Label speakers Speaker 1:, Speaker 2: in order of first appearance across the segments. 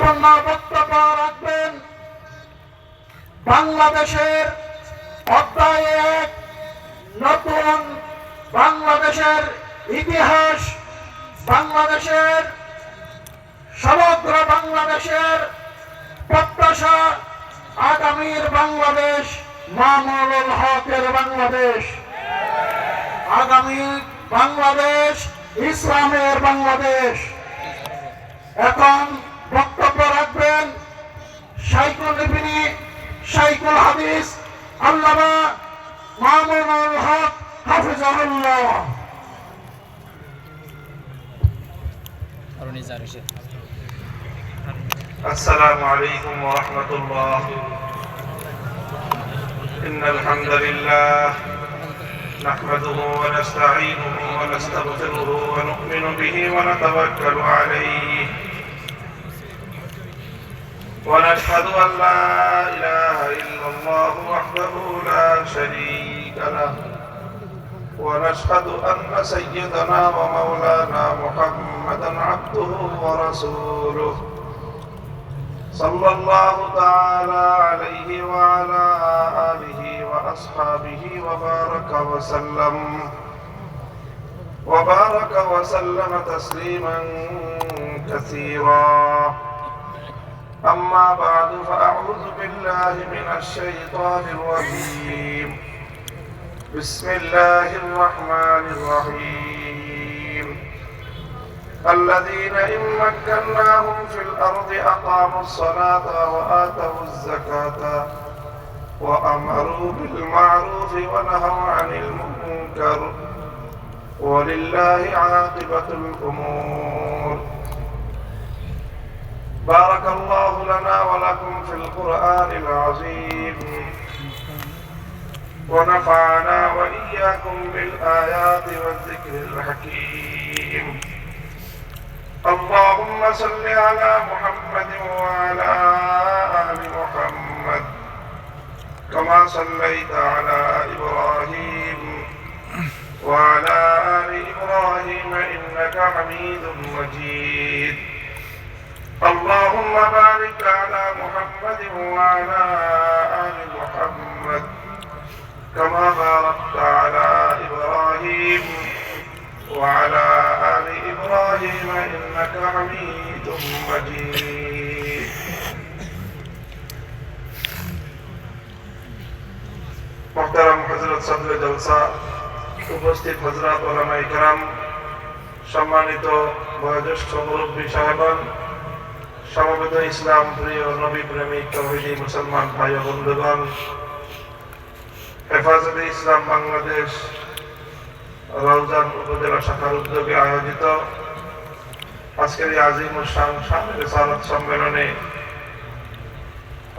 Speaker 1: বক্তব্য রাখবেন বাংলাদেশের অধ্যায়ে এক, নতুন বাংলাদেশের ইতিহাস, বাংলাদেশের সমগ্র বাংলাদেশের প্রত্যাশা, আগামীর বাংলাদেশ মামুনুল হকের বাংলাদেশ, আগামী বাংলাদেশ ইসলামের বাংলাদেশ। এখন বক্তব্য রাখবেন শাইখুল ইবনে শাইখুল হাদিস আল্লামা মামুনুল হক হাফিজাহুল্লাহ।
Speaker 2: السلام عليكم ورحمة الله. إن الحمد لله نحمده ونستعينه ونستغفره ونؤمن به ونتوكل عليه ونشهد أن لا إله إلا الله وحده لا شريك له ونشهد أن سيدنا ومولانا محمدا عبده ورسوله صلى الله تعالى عليه وعلى آله وأصحابه وبارك وسلم تسليما كثيرا. أما بعد فأعوذ بالله من الشيطان الرجيم. بسم الله الرحمن الرحيم. الذين إن مكناهم في الأرض أقاموا الصلاة وآتوا الزكاة وأمروا بالمعروف ونهوا عن المنكر ولله عاقبة الأمور. بارك الله لنا ولكم في القرآن العظيم ونفعنا وإياكم بالآيات والذكر الحكيم. اللهم صل على محمد وعلى آل محمد كما صليت على إبراهيم وعلى آل إبراهيم إنك حميد مجيد. اللهم بارك على محمد وعلى آل محمد كما باركت على إبراهيم وعلى آل إبراهيم إنك حميد مجيد. محترم حضرت صدر জলসা, উপস্থিত হযরত উলামায়ে কেরাম, সম্মানিত বয়োজ্যেষ্ঠ মুরব্বী সাহেবান, সমবেত ইসলাম প্রিয় নবী প্রেমিক তৌহিদি মুসলমান ভাই ও বন্ধুগণ, হেফাজতে ইসলাম বাংলাদেশ রাউজান উপজেলা শাখার উদ্যোগে আয়োজিত আজকের এই আজিম ও শান রিসালাত সম্মেলনে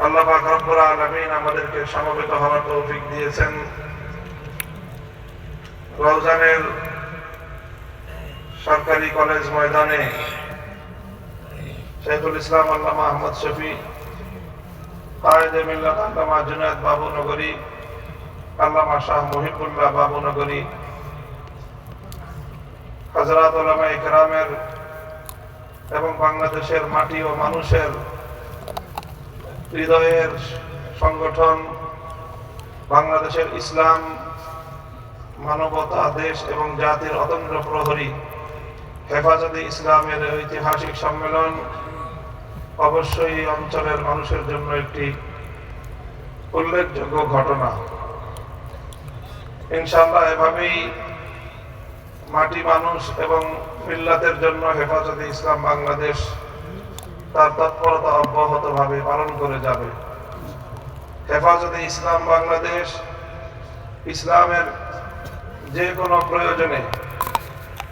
Speaker 2: আল্লাহ পাক রব্বুল আলামিন আমাদেরকে সমবেত হওয়ার তৌফিক দিয়েছেন। রাউজানের সরকারি কলেজ ময়দানে শাইখুল ইসলাম আল্লামা আহমদ শফি, কায়েদে মিল্লাত আল্লামা জুনায়েদ বাবুনগরী, আল্লামা শাহ মুহিবুল্লাহ বাবুনগরী, হযরত উলামায়ে কেরামের এবং বাংলাদেশের মাটি ও মানুষের হৃদয়ের সংগঠন বাংলাদেশের ইসলাম, মানবতা, দেশ এবং জাতির অতন্দ্র প্রহরী হেফাজতে ইসলামের ঐতিহাসিক সম্মেলন অবশ্যই এই অঞ্চলের মানুষের জন্য একটি উল্লেখযোগ্য ঘটনা। ইনশাআল্লাহ এভাবেই মাটি, মানুষ এবং মিল্লাতের জন্য হেফাজতে ইসলাম বাংলাদেশ তার তৎপরতা অব্যাহতভাবে পালন করে যাবে। হেফাজতে ইসলাম বাংলাদেশ ইসলামের যে কোনো প্রয়োজনে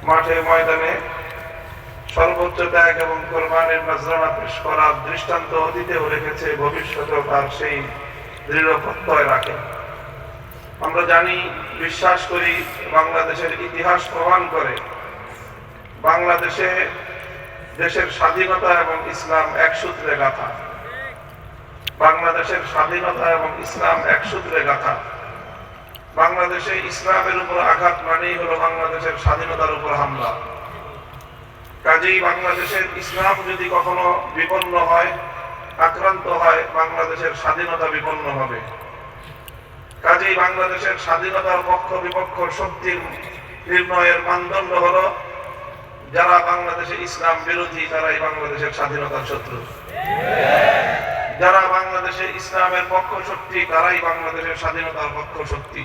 Speaker 2: মাঠে ময়দানে সর্বোচ্চ ত্যাগ এবং কোরবানির নজরানা পেশ করার দৃষ্টান্ত অতীতেও রেখেছে, ভবিষ্যতেও তার সেই দৃঢ় প্রত্যয় রাখে। আমরা জানি, বিশ্বাস করি, বাংলাদেশের ইতিহাস প্রমাণ করে বাংলাদেশে দেশের স্বাধীনতা এবং ইসলাম এক সূত্রে গাঁথা। বাংলাদেশের স্বাধীনতা এবং ইসলাম এক সূত্রে গাঁথা। বাংলাদেশে ইসলামের উপর আঘাত মানেই হলো বাংলাদেশের স্বাধীনতার উপর হামলা। কাজেই বাংলাদেশের ইসলাম যদি কখনো বিপন্ন হয়, আক্রান্ত হয়, বাংলাদেশের স্বাধীনতা বিপন্ন হবে। কাজেই বাংলাদেশের স্বাধীনতার পক্ষ বিপক্ষ শক্তির নির্ণয়ের মানদণ্ড হলো যারা বাংলাদেশে ইসলাম বিরোধী, তারাই বাংলাদেশের স্বাধীনতার শত্রু। যারা বাংলাদেশে ইসলামের পক্ষ শক্তি, তারাই বাংলাদেশের স্বাধীনতার পক্ষ শক্তি।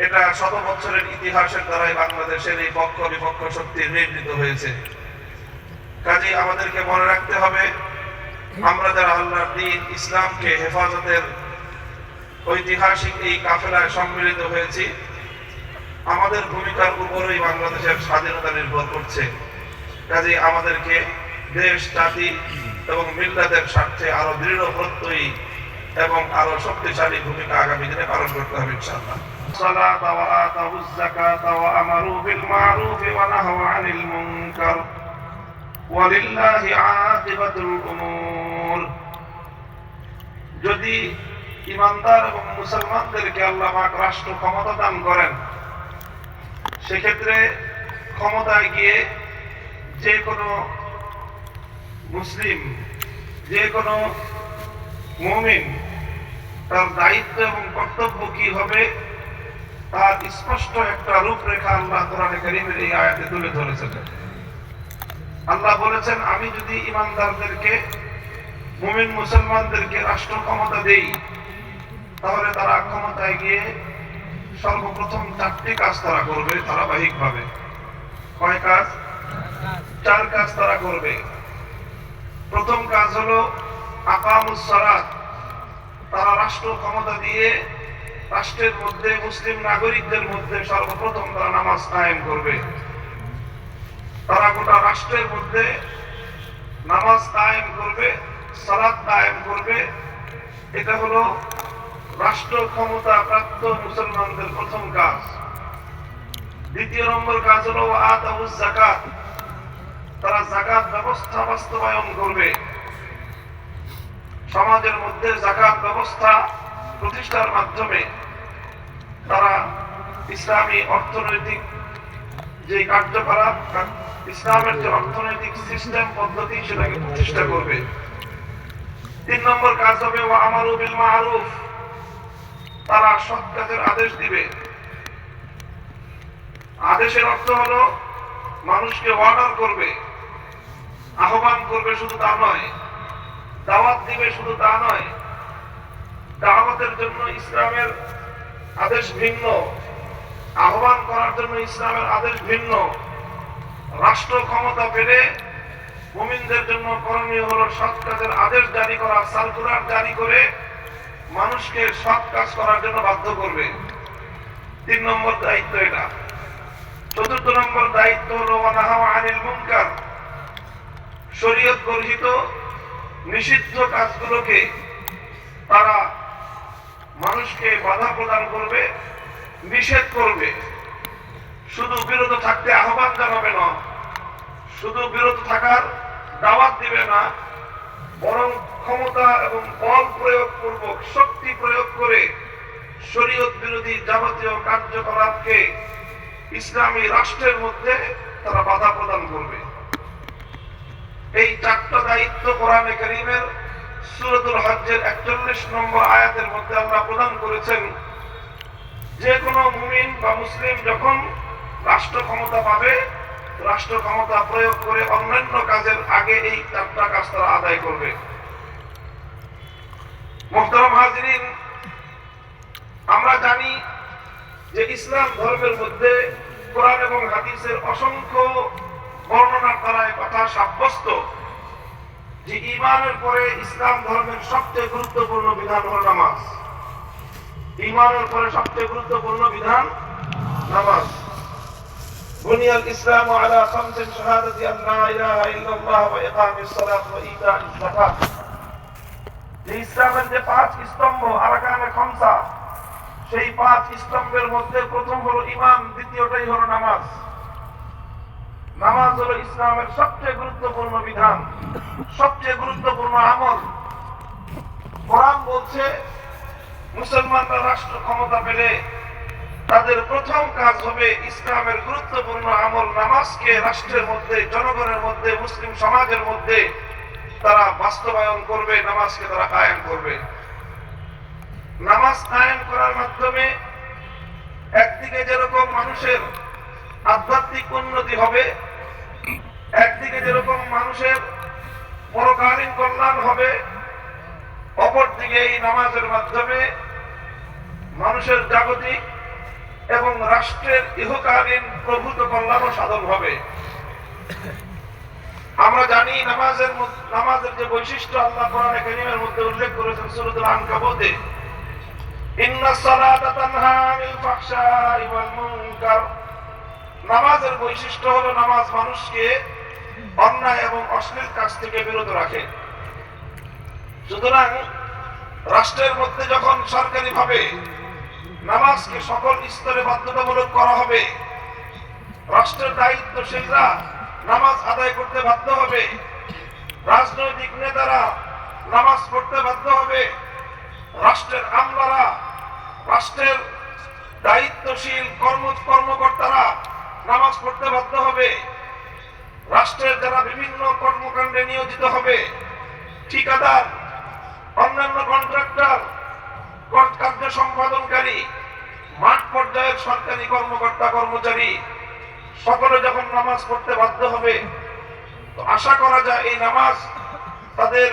Speaker 2: এটা শত বছরের ইতিহাসের দ্বারাই বাংলাদেশের এই পক্ষ বিপক্ষ শক্তি নির্মিত হয়েছে। কাজেই আমাদেরকে মনে রাখতে হবে, আমরা যারা আল্লাহর দ্বীন ইসলামকে হেফাজতের ঐতিহাসিক এই কাফেলায় সম্মিলিত হয়েছি, আমাদের ভূমিকার উপরেই বাংলাদেশের স্বাধীনতা নির্ভর করছে। কাজেই আমাদেরকে দেশ, জাতি এবং মিল্লাতের স্বার্থে আরো দৃঢ় প্রত্যয়ী এবং আরো শক্তিশালী ভূমিকা আগামী দিনে পালন করতে হবে ইনশাআল্লাহ। সালাত ওয়া আতাউয যাকাত ওয়া আমারু বিল মারুফ ওয়া নাহাউ আনিল মুনকার ওয়ালিল্লাহি আকিবাতুল উমুর। যদি ইমানদার এবং মুসলমানদেরকে আল্লাহ পাক রাষ্ট্র ক্ষমতা দান করেন, সেক্ষেত্রে ক্ষমতায় গিয়ে যে কোনো মুসলিম, যে কোনো মুমিন তার দায়িত্ব এবং কর্তব্য কি হবে তার স্পষ্ট একটা রূপরেখা আল্লাহ কোরআনে কারীমের এই আয়াতে তুলে ধরেছেন। আল্লাহ বলেছেন, আমি যদি ইমানদারদেরকে, মুমিন মুসলমানদেরকে রাষ্ট্র ক্ষমতা দেই, তাহলে তারা ক্ষমতায় গিয়ে সর্বপ্রথম 4টি কাজ তারা করবে ধারাবাহিকভাবে। কয় কাজ? 4 কাজ তারা করবে। প্রথম কাজ হলো আকামুস সালাত। তারা রাষ্ট্র ক্ষমতা দিয়ে রাষ্ট্রের মধ্যে মুসলিম নাগরিকদের মধ্যে সর্বপ্রথম তারা নামাজ কায়েম করবে। তারা গোটা রাষ্ট্রের মধ্যে নামাজ কায়েম করবে, সালাত কায়েম করবে। এটা হলো রাষ্ট্র ক্ষমতা প্রাপ্ত মুসলমানদের প্রথম কাজ। দ্বিতীয় নম্বর কাজ হলো আতাউয যাকাত। তারা যাকাত ব্যবস্থা বাস্তবায়ন করবে। সমাজের মধ্যে যাকাত ব্যবস্থা প্রতিষ্ঠার মাধ্যমে তারা ইসলামী অর্থনৈতিক যে কার্যকলাপ, ইসলামের যে অর্থনৈতিক সিস্টেম পদ্ধতি, সেটাকে প্রতিষ্ঠা করবে। 3 নম্বর কাজ হবে ওয়া আমারু বিল মারুফ। তারা সৎ কাজের আদেশ দিবে। আদেশের অর্থ হলো মানুষকে অর্ডার করবে, আহ্বান করবে, শুধু তা নয়, দাওয়াত দিবে, শুধু তা নয়। দাওয়াতের জন্য ইসলামের আদেশ ভিন্ন, আহ্বান করার জন্য ইসলামের আদেশ ভিন্ন। রাষ্ট্র ক্ষমতা পেলে মুমিনদের জন্য করণীয় হলো সৎ কাজের আদেশ জারি করা, সার্কুলার জারি করে মানুষকে সৎ কাজ করার জন্য বাধ্য করবে। 3 নম্বর দায়িত্ব এটা। 4র্থ নম্বর দায়িত্ব হলো ওয়া নাহাউ আনিল মুনকার। শরীয়ত বর্জিত নিষিদ্ধ কাজগুলোকে তারা মানুষকে বাধা প্রদান করবে, নিষেধ করবে। শুধু বিরত থাকতে আহ্বান জানাবে না, শুধু বিরত থাকার দাওয়াত দিবে না, বরং ক্ষমতা এবং বল প্রয়োগ পূর্বক, শক্তি প্রয়োগ করে শরীয়ত বিরোধী যাবতীয় কার্যকলাপকে ইসলামী রাষ্ট্রের মধ্যে তারা বাধা প্রদান করবে। এই 4টা দায়িত্ব কোরআনে কারীমের সূরাতুল হজ্জের 41 নম্বর আয়াতের মধ্যে আল্লাহ প্রদান করেছেন। যে কোনো মুমিন বা মুসলিম যখন রাষ্ট্র ক্ষমতা পাবে, রাষ্ট্র ক্ষমতা প্রয়োগ করে অন্যান্য কাজের আগে এই 4টা কাজ তারা আদায় করবে। মুহতারাম হাজিরিন, আমরা জানি যে ইসলাম ধর্মের মধ্যে কোরআন এবং হাদিসের অসংখ্য বর্ণনার দ্বারা কথা সাব্যস্ত যে ঈমানের পরে ইসলাম ধর্মের সবচেয়ে গুরুত্বপূর্ণ বিধান হলো নামাজ। ঈমানের পরে সবচেয়ে গুরুত্বপূর্ণ বিধান নামাজ। বুনিয়াল ইসলাম আলা খামসিন শাহাদাতি আন লা ইলাহা ইল্লাল্লাহ ওয়া ইকামিস সালাত ওয়া ইতাইজ যাকাত। যে ইসলামের যে 5 স্তম্ভ, আরকানে খামসা, সেই 5 স্তম্ভের মধ্যে প্রথম হলো ঈমান, দ্বিতীয়টাই হলো নামাজ। নামাজ হলো ইসলামের সবচেয়ে গুরুত্বপূর্ণ বিধান, সবচেয়ে গুরুত্বপূর্ণ আমল। কোরআন বলছে মুসলমানরা রাষ্ট্র ক্ষমতা পেলে তাদের প্রথম কাজ হবে ইসলামের গুরুত্বপূর্ণ আমল নামাজকে রাষ্ট্রের মধ্যে, জনগণের মধ্যে, মুসলিম সমাজের মধ্যে তারা বাস্তবায়ন করবে, নামাজকে তারা কায়েম করবে। নামাজ কায়েম করার মাধ্যমে একদিকে যেরকম মানুষের আধ্যাত্মিক উন্নতি হবে, একদিকে যেরকম মানুষের পরকালীন কল্যাণ হবে, অপরদিকে এই নামাজের মাধ্যমে মানুষের জাগতিক এবং রাষ্ট্রের ইহকালীন প্রভূত কল্যাণ সাধন হবে। আমরা জানি নামাজের যে বৈশিষ্ট্য আল্লাহ কোরআনে কারীমের মধ্যে উল্লেখ করেছেন সূরাতুল আনকাবুতে, ইন্নাস সালাতা তানহা আনিল ফাহশাই ওয়াল মুনকার। নামাজের বৈশিষ্ট্য হলো নামাজ মানুষকে অন্যায় এবং অশ্লীল কাজ থেকে বিরত রাখে। সুতরাং রাষ্ট্রের মধ্যে যখন সরকারিভাবে নামাজকে সকল স্তরে বাধ্যতামূলক করা হবে, রাষ্ট্রের দায়িত্বশীলরা নামাজ আদায় করতে বাধ্য হবে, রাজনৈতিক নেতারা নামাজ পড়তে বাধ্য হবে, রাষ্ট্রের আমলারা, রাষ্ট্রের দায়িত্বশীল কর্মকর্তারা নামাজ পড়তে বাধ্য হবে, রাষ্ট্রের যারা বিভিন্ন কর্মকাণ্ডে নিয়োজিত হবে, ঠিকাদার, অন্যান্য কন্ট্রাক্টর, কার্য সম্পাদনকারী, মাঠ পর্যায়ের সরকারি কর্মকর্তা কর্মচারী সকলে যখন নামাজ পড়তে বাধ্য হবে, তো আশা করা যায় এই নামাজ তাদের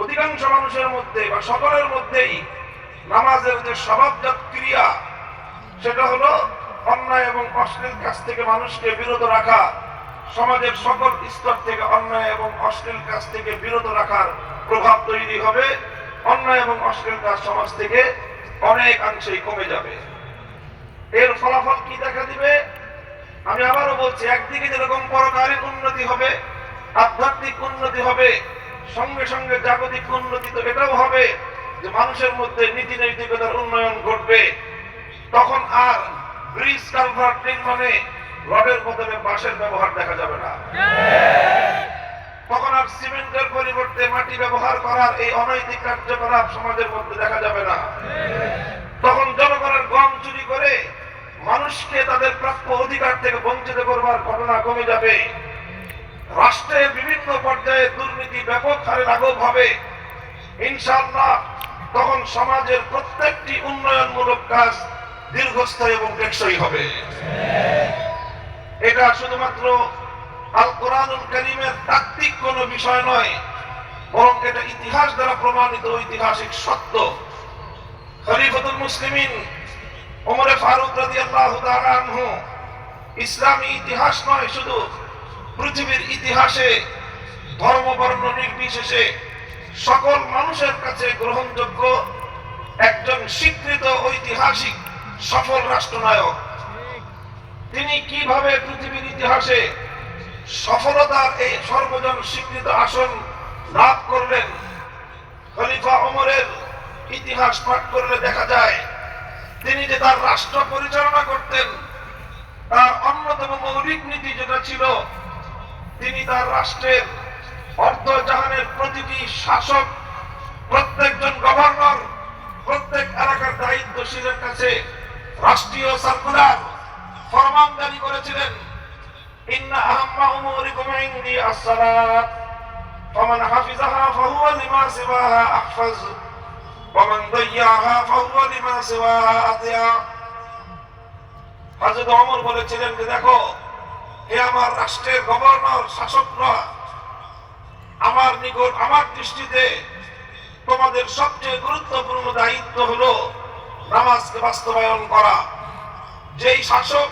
Speaker 2: অধিকাংশ মানুষের মধ্যে বা সকলের মধ্যেই নামাজের যে স্বভাবজাত ক্রিয়া, সেটা হলো অন্যায় এবং অশ্লীল কাজ থেকে মানুষকে বিরত রাখা, সমাজের সকল স্তর থেকে অন্যায় এবং অশ্লীল কাজ থেকে বিরত রাখার প্রভাব তৈরি হবে। অন্যায় এবং অশ্লীল কাজ সমাজ থেকে অনেকাংশেই কমে যাবে। এর ফলাফল কি দেখা দিবে? আমি আবারও বলছি, একদিকে যেরকম পরকালীন উন্নতি হবে, আধ্যাত্মিক উন্নতি হবে, সঙ্গে সঙ্গে জাগতিক উন্নতি তো এটাও হবে যে মানুষের মধ্যে নীতি নৈতিকতার উন্নয়ন ঘটবে। তখন আর ব্রিজ কালভার্ট নির্মাণে রডের বদলে বাঁশের ব্যবহার দেখা যাবে না। তখন আর সিমেন্টের পরিবর্তে মাটি ব্যবহার করার এই অনৈতিক কার্যকলাপ সমাজের মধ্যে দেখা যাবে না। তখন জনগণের গম চুরি করে মানুষকে তাদের প্রাপ্য অধিকার থেকে বঞ্চিত করবার ঘটনা কমে যাবে। রাষ্ট্রের বিভিন্ন পর্যায়ে দুর্নীতি ব্যাপক হারে লাঘব হবে ইনশাআল্লাহ। তখন সমাজের প্রত্যেকটি উন্নয়নমূলক কাজ দীর্ঘস্থায়ী এবং টেকসই হবে। এটা শুধুমাত্র আল কোরআনুল কারীমের তাত্ত্বিক কোনো বিষয় নয়, বরং এটা ইতিহাস দ্বারা প্রমাণিত ঐতিহাসিক সত্য। খলিফাতুল মুসলিমিন ওমর ফারুক রাদিয়াল্লাহু তাআলা আনহু ইসলামী ইতিহাস নয়, শুধু পৃথিবীর ইতিহাসে ধর্ম বর্ণ নির্বিশেষে সকল মানুষের কাছে গ্রহণযোগ্য একজন স্বীকৃত ঐতিহাসিক সফল রাষ্ট্রনায়ক। তিনি কিভাবে পৃথিবীর ইতিহাসে সফলতার এই সর্বজন স্বীকৃত আসন লাভ করলেন, খলিফা ওমরের ইতিহাস পাঠ করলে দেখা যায় তিনি যে তার রাষ্ট্র পরিচালনা করতেন, তার অন্যতম মৌলিক নীতি যেটা ছিল, তিনি তার রাষ্ট্রের অর্ধজাহানের প্রতিটি শাসক, প্রত্যেকজন গভর্নর, প্রত্যেক এলাকার দায়িত্বশীলের কাছে রাষ্ট্রীয় সার্কুলার ফরমান জারি করেছিলেন। ইন্না আহাম্মা উমুরিকুম ইনদি আস-সালাত ফামান হাফিজাহা ফাহুয়া লিমা সিওয়াহা আহফাজ ওয়া মান দাইয়াহা ফাহুয়া লিমা সিওয়াহা আতিয়া। হযরত ওমর বলেছিলেন যে দেখো, হে আমার রাষ্ট্রের গভর্নর, শাসকরা, আমার নিকট, আমার দৃষ্টিতে তোমাদের সবচেয়ে গুরুত্বপূর্ণ দায়িত্ব হলো নামাজকে বাস্তবায়ন করা। যেই শাসক,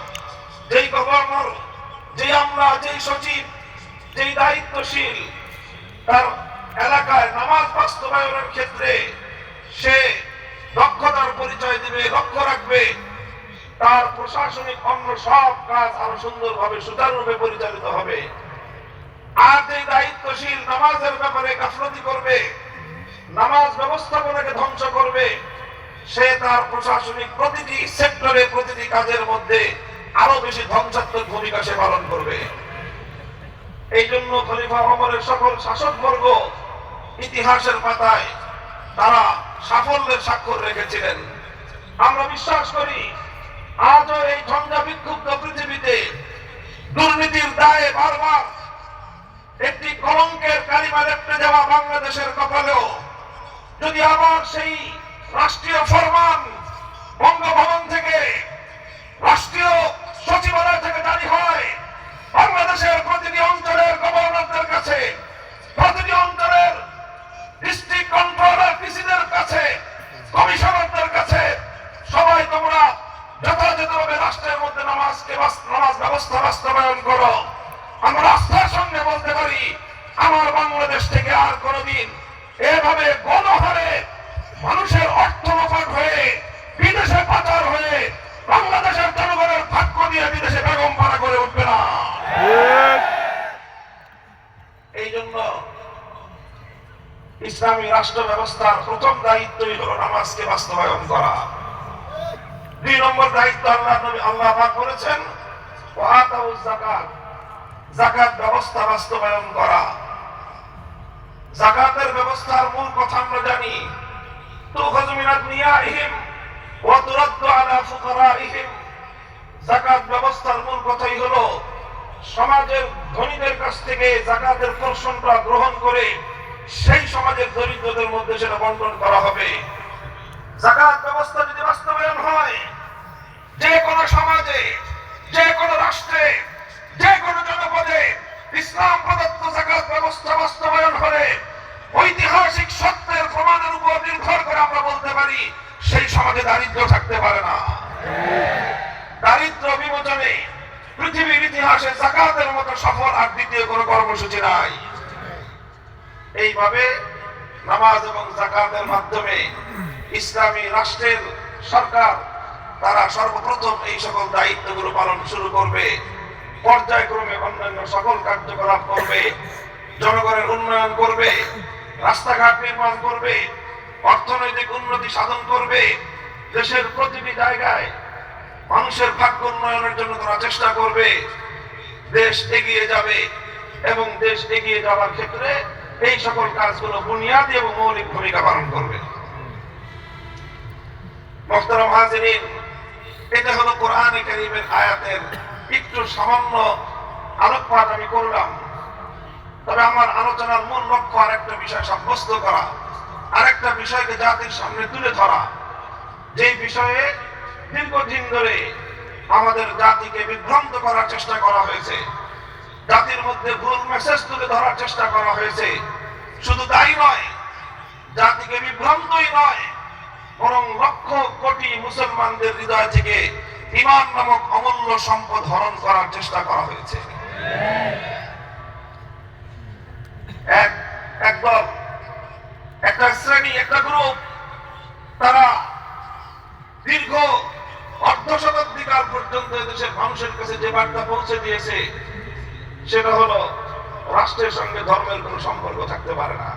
Speaker 2: যেই গভর্নর, যেই আমলা, যেই সচিব, যেই দায়িত্বশীল তার এলাকায় নামাজ বাস্তবায়নের ক্ষেত্রে সে দক্ষতার পরিচয় দিবে, লক্ষ্য রাখবে, তার প্রশাসনিক অন্য সব কাজ আরো সুন্দরভাবে সুচারুরূপে পরিচালিত হবে। আর যে দায়িত্বশীল নামাজের ব্যাপারে গাফলতি করবে, নামাজ ব্যবস্থাপনাকে ধ্বংস করবে, সে তার প্রশাসনিক প্রতিটি সেক্টরে, প্রতিটি কাজের মধ্যে আরো বেশি ধ্বংসাত্মক ভূমিকা সে পালন করবে। এই জন্য খলিফা ওমরের সকল শাসকবর্গ ইতিহাসের পাতায় তারা সাফল্যের স্বাক্ষর রেখেছিলেন। আমরা বিশ্বাস করি আজও এই ঝঞ্ঝা বিক্ষুব্ধ পৃথিবীতে দুর্নীতির দায়ে বারবার একটি কলঙ্কের কালিমা লেপ্টে যাওয়া বাংলাদেশের কপালেও যদি আবার সেই রাষ্ট্রীয় ফরমান বঙ্গভবন থেকে, রাষ্ট্রীয় সচিবালয় থেকে জারি হয়, বাংলাদেশের প্রতিটি অঞ্চলের গভর্নরদের কাছে, প্রতিটি অঞ্চলের ডিস্ট্রিক্ট কন্ট্রোলার ডিসিদের কাছে, কমিশনারদের কাছে, সবাই তোমরা যথাযথভাবে রাষ্ট্রের মধ্যে নামাজ ব্যবস্থা বাস্তবায়ন করো। আমরা আস্থার সঙ্গে বলতে পারি, আমার বাংলাদেশ থেকে আর কোনদিন এভাবে গণহারে মানুষের অর্থ লোপাট হয়ে বিদেশে পাচার হয়ে বাংলাদেশের জনগণের ভাগ্য দিয়ে বিদেশে বেগম পাড়া করে উঠবে না। এই জন্য ইসলামী রাষ্ট্র ব্যবস্থার প্রথম দায়িত্বই হলো নামাজকে বাস্তবায়ন করা। 2 নম্বর দায়িত্ব আল্লাহ পাক করেছেন ওয়াতাউজ যাকাত, যাকাত ব্যবস্থা বাস্তবায়ন করা। যাকাতের ব্যবস্থার মূল কথা আমরা জানি, তুখাযু মিন আগনিয়াইহিম ওয়া তুরাদ্দু আলা ফুকারাইহিম। যাকাত ব্যবস্থার মূল কথাই হলো সমাজের ধনীদের কাছ থেকে যাকাতের পোরশনটা গ্রহণ করে সেই সমাজের দরিদ্রদের মধ্যে সেটা বন্টন করা হবে। যাকাত ব্যবস্থা যদি বাস্তবায়ন হয়, যে কোনো সমাজে, যে কোনো রাষ্ট্রে, যে কোনো জনপদে ইসলাম প্রদত্ত যাকাত ব্যবস্থা বাস্তবায়ন হলে ঐতিহাসিক সত্যের প্রমাণের উপর নির্ভর করে আমরা বলতে পারি সেই সমাজে দারিদ্র থাকতে পারে না। দারিদ্র বিমোচনে পৃথিবীর ইতিহাসে যাকাতের মতো সফল আর দ্বিতীয় কোনো কর্মসূচি নাই। এইভাবে নামাজ এবং যাকাতের মাধ্যমে ইসলামী রাষ্ট্রের সরকার তারা সর্বপ্রথম এই সকল দায়িত্বগুলো পালন শুরু করবে, পর্যায়ক্রমে অন্যান্য সকল কার্যকলাপ করবে, জনগণের উন্নয়ন করবে, রাস্তাঘাট নির্মাণ করবে, অর্থনৈতিক উন্নতি সাধন করবে, দেশের প্রতিটি জায়গায় মানুষের ভাগ্য উন্নয়নের জন্য তারা চেষ্টা করবে। দেশ এগিয়ে যাবে এবং দেশ এগিয়ে যাওয়ার ক্ষেত্রে এই সকল কাজগুলো বুনিয়াদী এবং মৌলিক ভূমিকা পালন করবে। মুহতারাম হাজিরিন, এটা হলো কোরআনে কারীমের আয়াতের একটু সামান্য আলোকপাত আমি করলাম। তবে আমার আলোচনার মূল লক্ষ্য আরেকটা বিষয় সাব্যস্ত করা, আরেকটা বিষয়কে জাতির সামনে তুলে ধরা, যে বিষয়ে দীর্ঘদিন ধরে আমাদের জাতিকে বিভ্রান্ত করার চেষ্টা করা হয়েছে, জাতির মধ্যে ভুল মেসেজ তুলে ধরার চেষ্টা করা হয়েছে। শুধু তাই নয়, জাতিকে বিভ্রান্তই নয়, বরং লক্ষ কোটি মুসলমানদের হৃদয় থেকে ঈমান নামক অমূল্য সম্পদ হরণ করার চেষ্টা করা হয়েছে। একদল, একটা শ্রেণী, একটা গ্রুপ, তারা দীর্ঘ অর্ধ শতাব্দীকাল পর্যন্ত দেশের মানুষের কাছে যে বার্তা পৌঁছে দিয়েছে সেটা হলো রাষ্ট্রের সঙ্গে ধর্মের কোনো সম্পর্ক থাকতে পারে না,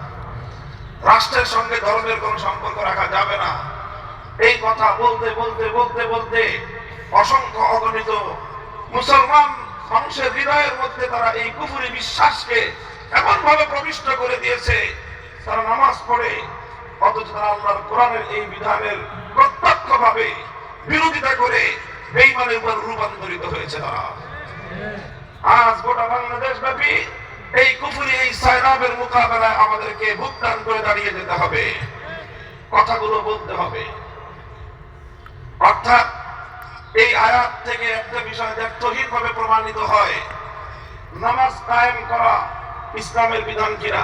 Speaker 2: রাষ্ট্রের সঙ্গে ধর্মের কোনো সম্পর্ক রাখা যাবে না। এই কথা বলতে বলতে বলতে বলতে অসংখ্য অগণিত মুসলমান মানুষের হৃদয়ের মধ্যে তারা এই কুফরি বিশ্বাসকে এমন ভাবে প্রবিষ্ট করে দিয়েছে, তারা নামাজ পড়ে অথচ তারা আল্লাহর কোরআনের এই বিধানের প্রত্যক্ষভাবে বিরোধিতা করে বেঈমানের উপর রূপান্তরিত হয়েছে। তারা আজ গোটা বাংলাদেশ ব্যাপী এই কুফরি, এই সায়রাবের মোকাবেলায় আমাদেরকে ভুগতান করে দাঁড়িয়ে যেতে হবে, কথাগুলো বলতে হবে। অর্থাৎ এই আয়াত থেকে একটা বিষয় তহিদভাবে প্রমাণিত হয়, নামাজ কায়েম করা ইসলামের বিধান কিনা।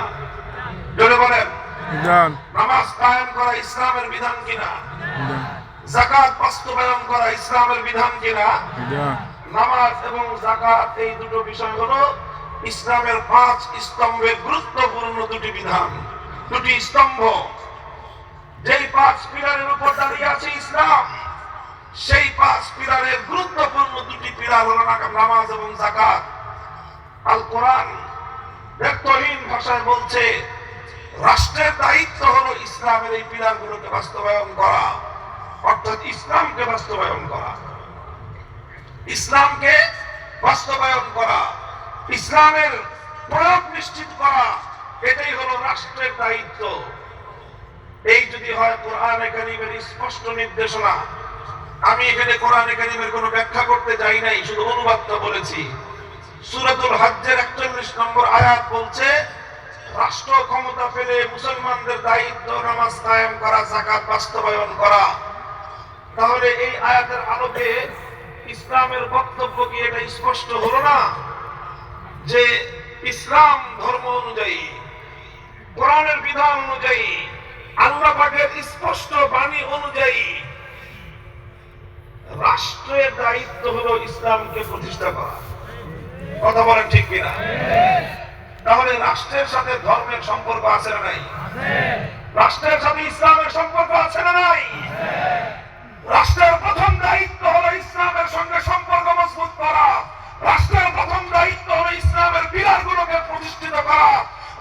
Speaker 2: জোরে বলেন, নামাজ কায়েম করা ইসলামের বিধান কিনা। যাকাত বাস্তবায়ন করা ইসলামের বিধান কিনা। নামাজ এবং যাকাত এই দুটো বিষয় হলো ইসলামের 5 স্তম্ভের গুরুত্বপূর্ণ দুটি বিধান, দুটি স্তম্ভ। যেই 5 পিলারের উপর দাঁড়িয়ে আছে ইসলাম, সেই 5 পিলারের গুরুত্বপূর্ণ দুটি পিলার হলো নামাজ এবং যাকাত। আল কোরআন ব্যক্তহীন ভাষায় বলছে রাষ্ট্রের দায়িত্ব হলো ইসলামের এই পিলারগুলোকে বাস্তবায়ন করা, অর্থাৎ ইসলামকে বাস্তবায়ন করা, ইসলামকে বাস্তবায়ন করা, ইসলামের প্রয়োগ নিশ্চিত করা, এটাই হলো রাষ্ট্রের দায়িত্ব। এই যদি হয় কোরআনে কারীমের স্পষ্ট নির্দেশনা, আমি এখানে কোরআনে কারীমের কোনো ব্যাখ্যা করতে যাই নাই, শুধু অনুবাদটা বলেছি। সূরাতুল হজ্জের 41 নম্বর আয়াত বলছে, রাষ্ট্র ক্ষমতা পেলে মুসলমানদের দায়িত্ব নামাজ কায়েম করা, যাকাত বাস্তবায়ন করা। তাহলে এই আয়াতের আলোকে ইসলামের বক্তব্য কি এটা স্পষ্ট হলো না যে ইসলাম ধর্ম অনুযায়ী, কোরআনের বিধান অনুযায়ী, আল্লাহ পাকের স্পষ্ট বাণী অনুযায়ী রাষ্ট্রের দায়িত্ব হলো ইসলামকে প্রতিষ্ঠা করা। কথা বলেন ঠিক কিনা? তাহলে রাষ্ট্রের সাথে ধর্মের সম্পর্ক আছে না নাই? রাষ্ট্রের সাথে ইসলামের সম্পর্ক আছে না নাই? রাষ্ট্রের প্রথম দায়িত্ব হলো ইসলামের সঙ্গে সম্পর্ক মজবুত করা। রাষ্ট্রের প্রথম দায়িত্ব হলো ইসলামের পিলারগুলোকে প্রতিষ্ঠিত করা।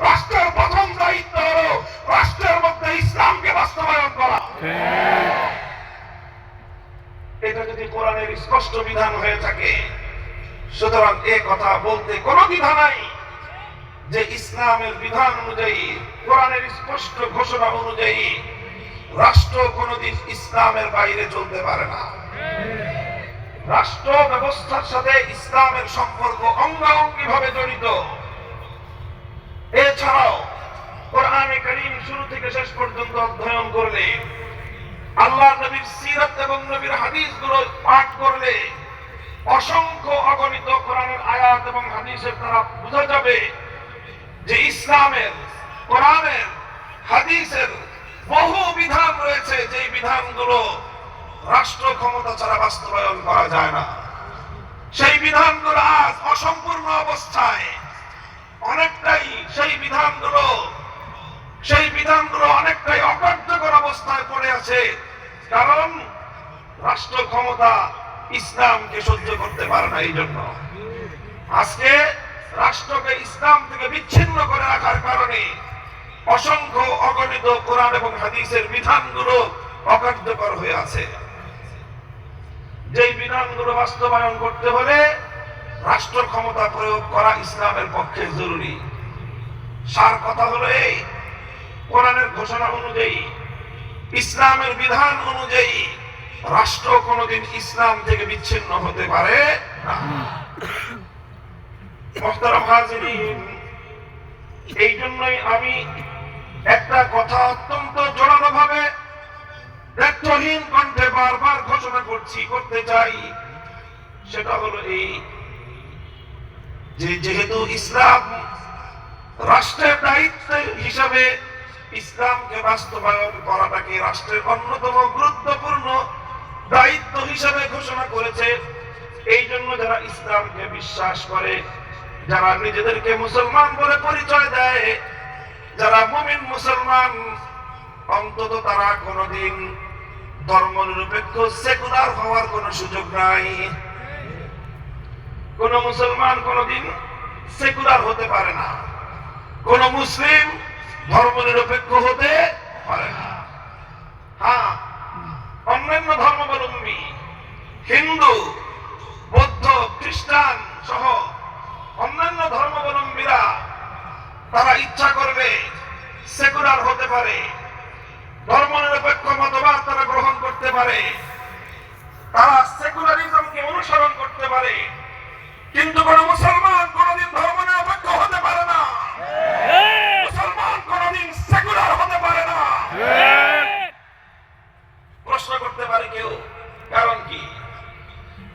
Speaker 2: রাষ্ট্রের প্রথম দায়িত্ব হলো রাষ্ট্রের মধ্যে ইসলামকে বাস্তবায়ন করা। এটা যদি কোরআনের স্পষ্ট বিধান হয়ে থাকে, সুতরাং এ কথা বলতে কোনো দ্বিধা নাই যে ইসলামের বিধান অনুযায়ী, কোরআনের স্পষ্ট ঘোষণা অনুযায়ী রাষ্ট্র কোনদিন ইসলামের বাইরে চলতে পারে না। রাষ্ট্র ব্যবস্থার সাথে ইসলামের সম্পর্ক অঙ্গাঙ্গি ভাবে জড়িত। এছাড়াও কোরআনে কারীম শুরু থেকে শেষ পর্যন্ত অধ্যয়ন করলে, আল্লাহ নবীর সিরাত এবং নবীর হাদিসগুলো পাঠ করলে, অসংখ্য অগণিত কোরআনের আয়াত এবং হাদিসের দ্বারা বোঝা যাবে যে ইসলামের, কোরআনের, হাদিসের বহু বিধান রয়েছে, যে বিধানগুলো রাষ্ট্র ক্ষমতা ছাড়া বাস্তবায়ন করা যায় না। সেই বিধানগুলো আজ অসম্পূর্ণ অবস্থায়, অনেকটাই সেই বিধানগুলো অনেকটাই অকার্যকর অবস্থায় পড়ে আছে। কারণ রাষ্ট্র ক্ষমতা ইসলামকে সহ্য করতে পারে না। এই জন্য আজকে রাষ্ট্রকে ইসলাম থেকে বিচ্ছিন্ন করে রাখার কারণে অসংখ্য অগণিত কোরআন এবং হাদিসের বিধানগুলো অকার্যকর হয়ে আছে। যেই বিধানগুলো বাস্তবায়ন করতে হলে রাষ্ট্র ক্ষমতা প্রয়োগ করা ইসলামের পক্ষে জরুরি। সার কথা হলো এই, কোরআনের ঘোষণা অনুযায়ী, ইসলামের বিধান অনুযায়ী রাষ্ট্র কোনদিন ইসলাম থেকে বিচ্ছিন্ন হতে পারে না। মুহতারাম হাজিরিন, এই জন্যই আমি একটা কথা অত্যন্ত জোরালো ভাবে, দ্ব্যর্থহীন কণ্ঠে বারবার ঘোষণা করতে চাই। সেটা হলো এই যে, যেহেতু ইসলাম রাষ্ট্রের দায়িত্ব হিসাবে ইসলামকে বাস্তবায়ন করাটাকে রাষ্ট্রের অন্যতম গুরুত্বপূর্ণ দায়িত্ব হিসাবে ঘোষণা করেছে, এই জন্য যারা ইসলামকে বিশ্বাস করে, যারা নিজেদেরকে মুসলমান বলে পরিচয় দেয়, যারা মুমিন মুসলমান, অন্তত তারা কোনদিন ধর্মনিরপেক্ষ সেকুলার হওয়ার কোন সুযোগ নাই। কোন মুসলমান কোনদিন সেকুলার হতে পারে না, কোন মুসলিম ধর্মনিরপেক্ষ হতে পারে না। হ্যাঁ, অন্যান্য ধর্মাবলম্বী, হিন্দু, বৌদ্ধ, খ্রিস্টান সহ অন্যান্য ধর্মাবলম্বীরা তারা ইচ্ছা করবে সেকুলার হতে পারে, ধর্মনিরপেক্ষ মতবাদ তারা গ্রহণ করতে পারে, তারা সেকুলারিজমকে অনুসরণ করতে পারে, কিন্তু কোন মুসলমান কোনদিন ধর্মনিরপেক্ষ হতে পারে না, মুসলমান কোনদিন সেকুলার হতে পারে না। প্রশ্ন করতে পারে কেউ, কারণ কি?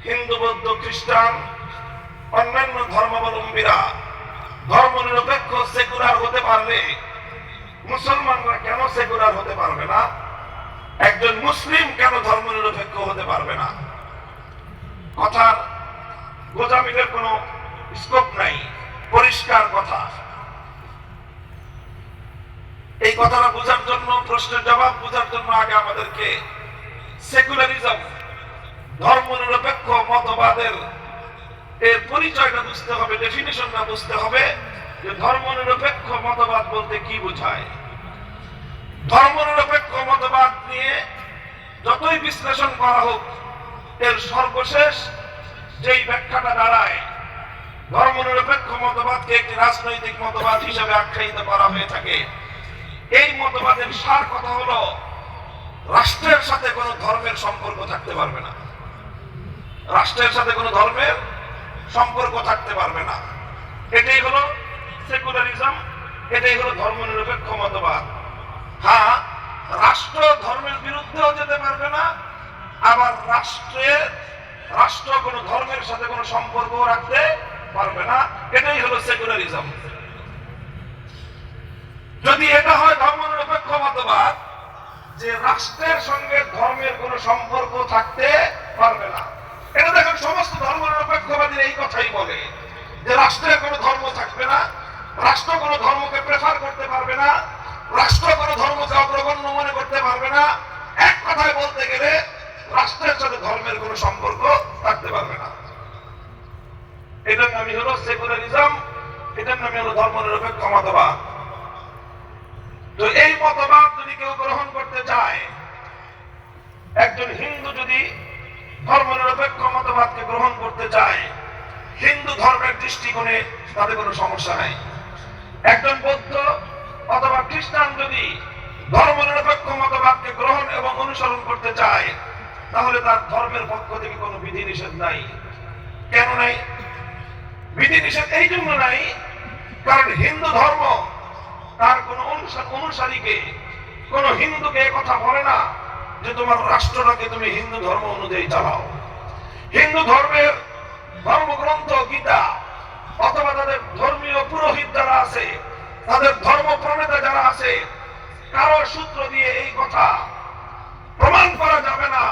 Speaker 2: হিন্দু, বৌদ্ধ, খ্রিস্টান, অন্যান্য ধর্মাবলম্বীরা ধর্মনিরপেক্ষ সেকুলার হতে পারলে মুসলমানরা কেন সেকুলার হতে পারবে না? একজন মুসলিম কেন ধর্মনিরপেক্ষ হতে পারবে না? কথার গোজামিলের কোনো স্কোপ নাই, পরিষ্কার কথা। এই কথাটা বোঝার জন্য, প্রশ্নের জবাব বোঝার জন্য আগে আমাদেরকে সেকুলারিজম, ধর্মনিরপেক্ষ মতবাদের এর পরিচয়টা বুঝতে হবে, ডেফিনিশনটা বুঝতে হবে যে ধর্মনিরপেক্ষ মতবাদ বলতে কি বোঝায়। ধর্মনিরপেক্ষ মতবাদ নিয়ে যতই বিশ্লেষণ করা হোক, এর সর্বশেষ যেই ব্যাখ্যাটা দাঁড়ায়, ধর্মনিরপেক্ষ মতবাদকে একটি রাজনৈতিক মতবাদ হিসেবে আখ্যায়িত করা হয়ে থাকে। এই মতবাদের সার কথা হলো রাষ্ট্রের সাথে কোনো ধর্মের সম্পর্ক থাকতে পারবে না। রাষ্ট্রের সাথে কোনো ধর্মের সম্পর্ক থাকতে পারবে না। এটাই হলো সেকুলারিজম, এটাই হলো ধর্মনিরপেক্ষ মতবাদ। হ্যাঁ, রাষ্ট্র ধর্মের বিরুদ্ধেও যেতে পারবে না, আবার রাষ্ট্র কোনো ধর্মের সাথে কোনো সম্পর্ক রাখতে পারবে না। এটাই হলো সেকুলারিজম। যদি এটা হয় ধর্মনিরপেক্ষ মতবাদ, যে রাষ্ট্রের সঙ্গে ধর্মের কোনো সম্পর্ক থাকতে পারবে না, এটা দেখেন সমস্ত ধর্মনিরপেক্ষবাদীরা এই কথাই বলে যে রাষ্ট্রের কোনো ধর্ম থাকবে না, রাষ্ট্র কোনো ধর্মকে প্রেফার করতে পারবে না, রাষ্ট্র কোনো ধর্মকে অগ্রগণ্য মনে করতে পারবে না। এক কথায় বলতে গেলে রাষ্ট্রের সাথে ধর্মের কোনো সম্পর্ক থাকতে পারবে না। এটার নামই হলো সেকুলারিজম, এটার নামই হলো ধর্মনিরপেক্ষ মতবাদ। তো এই মতবাদ যদি কেউ গ্রহণ করতে চায়, একজন হিন্দু যদি ধর্মনিরপেক্ষ মতবাদকে গ্রহণ করতে চায়, হিন্দু ধর্মের দৃষ্টিকোণে তাতে কোনো সমস্যা নাই। একজন বৌদ্ধ অথবা খ্রিস্টান যদি ধর্মনিরপেক্ষ মতবাদকে গ্রহণ এবং অনুসরণ করতে চায়, তাহলে তার ধর্মের পক্ষ থেকে কোনো বিধিনিষেধ নাই। কেন নাই? বিধিনিষেধ এই জন্য নাই, কারণ হিন্দু ধর্ম তার কোন অনুসারীকে, কোন হিন্দুকে কথা বলে না যে তোমার রাষ্ট্রটাকে তুমি হিন্দু ধর্ম অনুযায়ী চালাও। হিন্দু ধর্মের ধর্মগ্রন্থ গীতা অথবা তাদের ধর্মীয় পুরোহিত যারা আছে, তাদের ধর্ম প্রণেতা যারা আছে, কারো সূত্র দিয়ে এই কথা প্রমাণ করা যাবে না